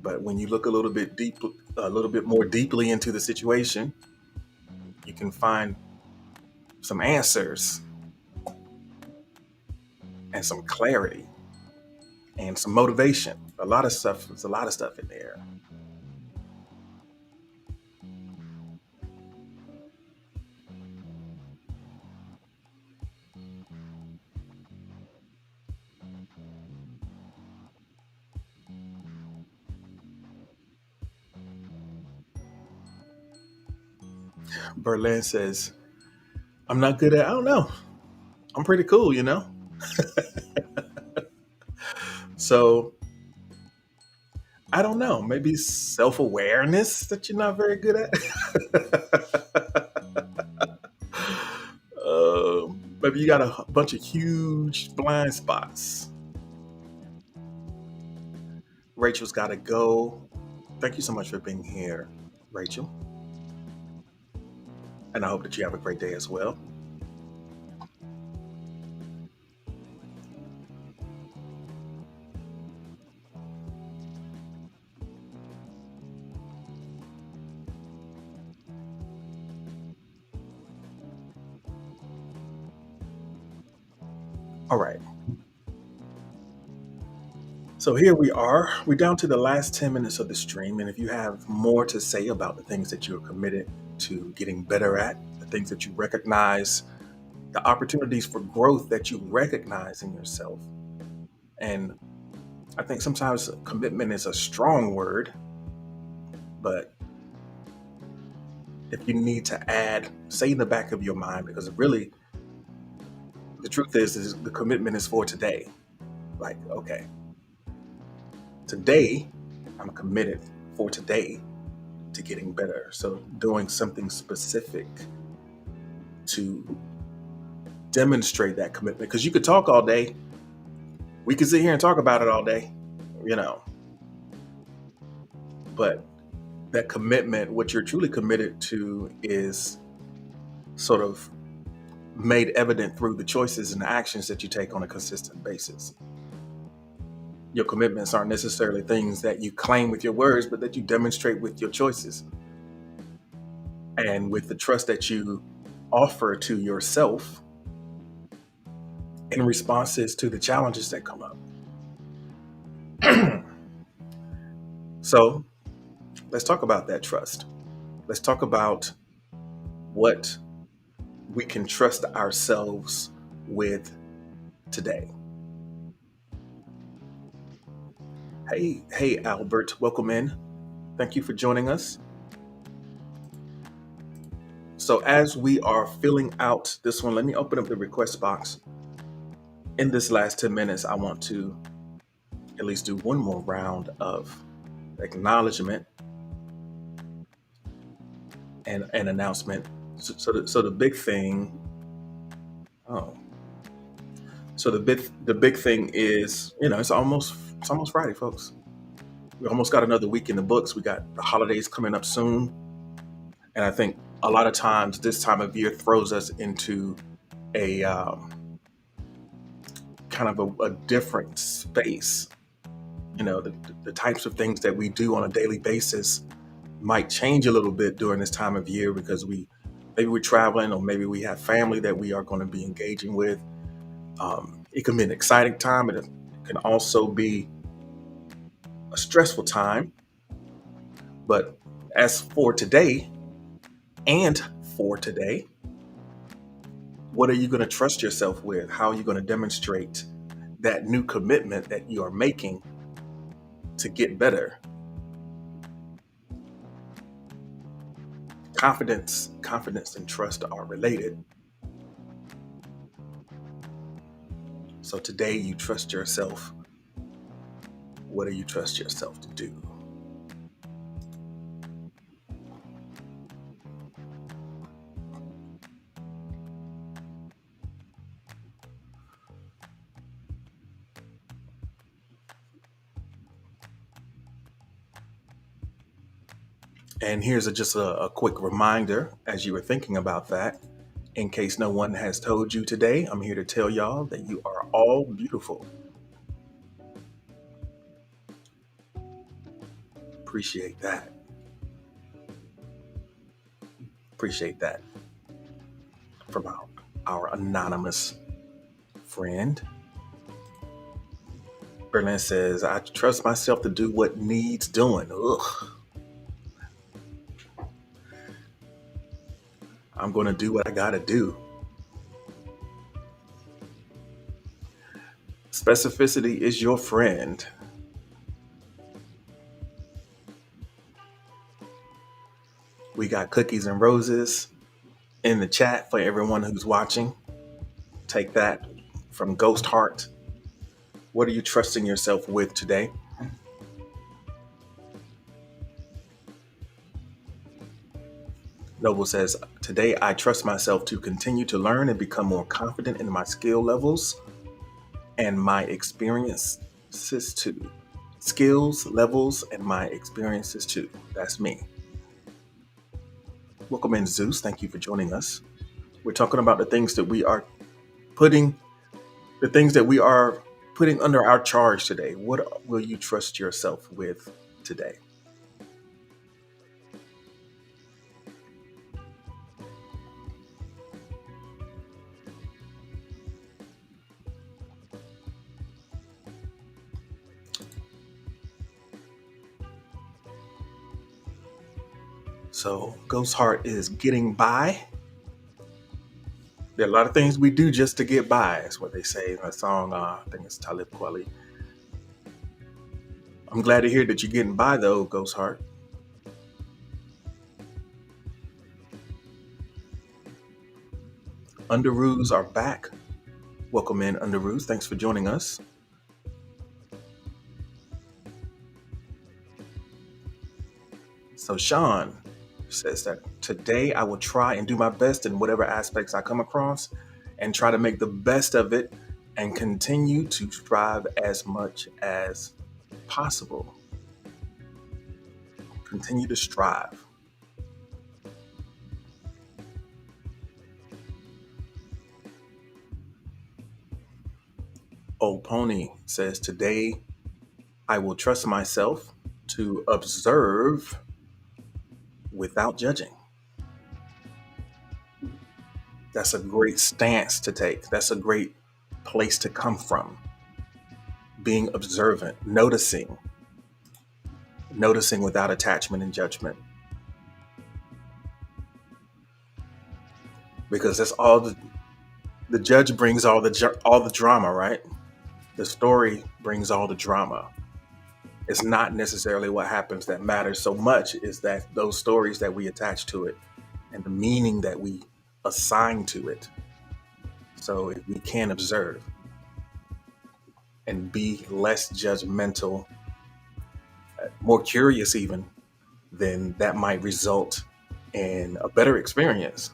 But when you look a little bit more deeply into the situation, you can find some answers and some clarity and some motivation. A lot of stuff. There's a lot of stuff in there. Berlin says, I'm not good at, I don't know. I'm pretty cool, you know? So I don't know. Maybe self awareness that you're not very good at. Maybe you got a bunch of huge blind spots. Rachel's got to go. Thank you so much for being here, Rachel. And I hope that you have a great day as well. All right. So here we are. We're down to the last 10 minutes of the stream. And if you have more to say about the things that you're committed to getting better at, the things that you recognize, the opportunities for growth that you recognize in yourself. And I think sometimes commitment is a strong word, but if you need to add, say in the back of your mind, because really the truth is the commitment is for today. Like, okay, today I'm committed for today to getting better. So doing something specific to demonstrate that commitment. Because you could talk all day. We could sit here and talk about it all day, you know. But that commitment, what you're truly committed to, is sort of made evident through the choices and the actions that you take on a consistent basis. Your commitments aren't necessarily things that you claim with your words, but that you demonstrate with your choices and with the trust that you offer to yourself in responses to the challenges that come up. So let's talk about that trust. Let's talk about what we can trust ourselves with today. Hey, Albert, welcome in. Thank you for joining us. So as we are filling out this one, let me open up the request box. In this last 10 minutes, I want to at least do one more round of acknowledgement and an announcement. So the big thing. Oh, so the big thing is, it's almost Friday, folks. We almost got another week in the books. We got the holidays coming up soon, and I think a lot of times this time of year throws us into a kind of a different space. The types of things that we do on a daily basis might change a little bit during this time of year because maybe we're traveling or maybe we have family that we are going to be engaging with. It can be an exciting time, but it can also be a stressful time. But as for today and for today, what are you going to trust yourself with? How are you going to demonstrate that new commitment that you are making to get better? Confidence and trust are related. So today you trust yourself. What do you trust yourself to do? And here's just a quick reminder as you were thinking about that. In case no one has told you today, I'm here to tell y'all that you are all beautiful. Appreciate that. Appreciate that from our anonymous friend. Berlin says, I trust myself to do what needs doing. Ugh. I'm going to do what I got to do. Specificity is your friend. We got cookies and roses in the chat for everyone who's watching. Take that from Ghost Heart. What are you trusting yourself with today? Noble says, today I trust myself to continue to learn and become more confident in my skill levels and my experiences too. Skills, levels, and my experiences too. That's me. Welcome in, Zeus. Thank you for joining us. We're talking about the things that we are putting under our charge today. What will you trust yourself with today? So Ghost Heart is getting by. There are a lot of things we do just to get by. Is what they say in a song. I think it's Talib Kweli. I'm glad to hear that you're getting by, though, Ghost Heart. Underoos are back. Welcome in, Underoos. Thanks for joining us. So Sean says that today I will try and do my best in whatever aspects I come across and try to make the best of it and continue to strive as much as possible. Continue to strive. Old Pony says, today I will trust myself to observe without judging. That's a great stance to take. That's a great place to come from. Being observant, noticing without attachment and judgment. Because that's all the judge brings all the drama, right? The story brings all the drama. It's not necessarily what happens that matters so much, is that those stories that we attach to it and the meaning that we assign to it. So if we can observe and be less judgmental, more curious even, then that might result in a better experience.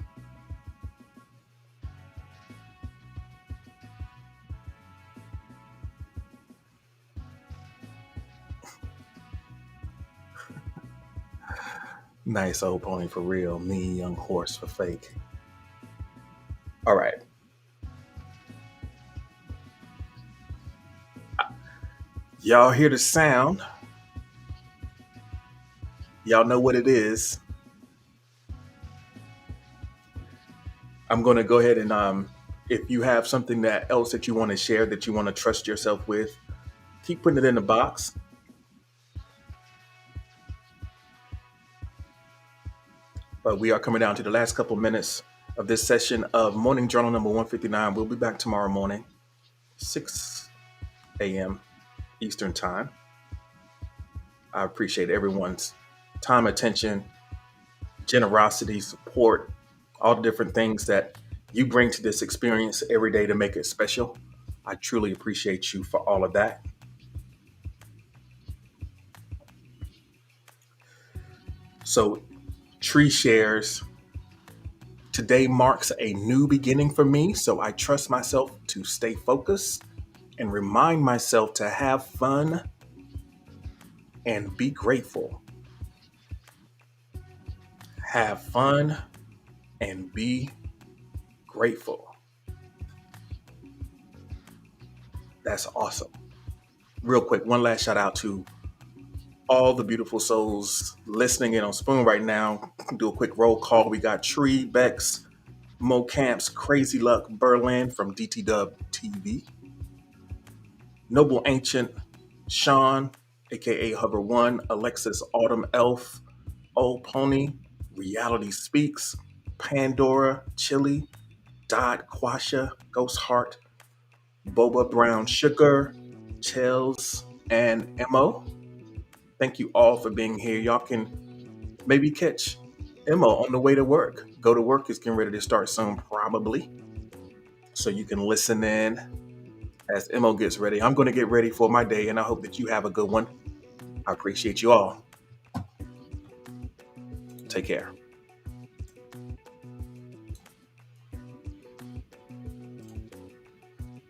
Nice, Old Pony, for real. Me, young horse for fake. All right. Y'all hear the sound? Y'all know what it is. I'm going to go ahead and if you have something else that you want to share, that you want to trust yourself with, Keep putting it in the box. But we are coming down to the last couple minutes of this session of Morning Journal number 159. We'll be back tomorrow morning, 6 a.m. Eastern Time. I appreciate everyone's time, attention, generosity, support, all the different things that you bring to this experience every day to make it special. I truly appreciate you for all of that. So, Tree shares, today marks a new beginning for me, so I trust myself to stay focused and remind myself to have fun and be grateful. Have fun and be grateful. That's awesome. Real quick, one last shout out to all the beautiful souls listening in on Spoon right now. Do a quick roll call. We got Tree, Bex, Mo Camps, Crazy Luck, Berlin from DT Dub TV, Noble Ancient, Sean, aka Hover One, Alexis Autumn Elf, Old Pony, Reality Speaks, Pandora, Chili, Dodd Quasha, Ghost Heart, Boba Brown Sugar, Chels, and Mo. Thank you all for being here. Y'all can maybe catch Mo on the way to work. Go to work is getting ready to start soon, probably. So you can listen in as Mo gets ready. I'm going to get ready for my day, and I hope that you have a good one. I appreciate you all. Take care.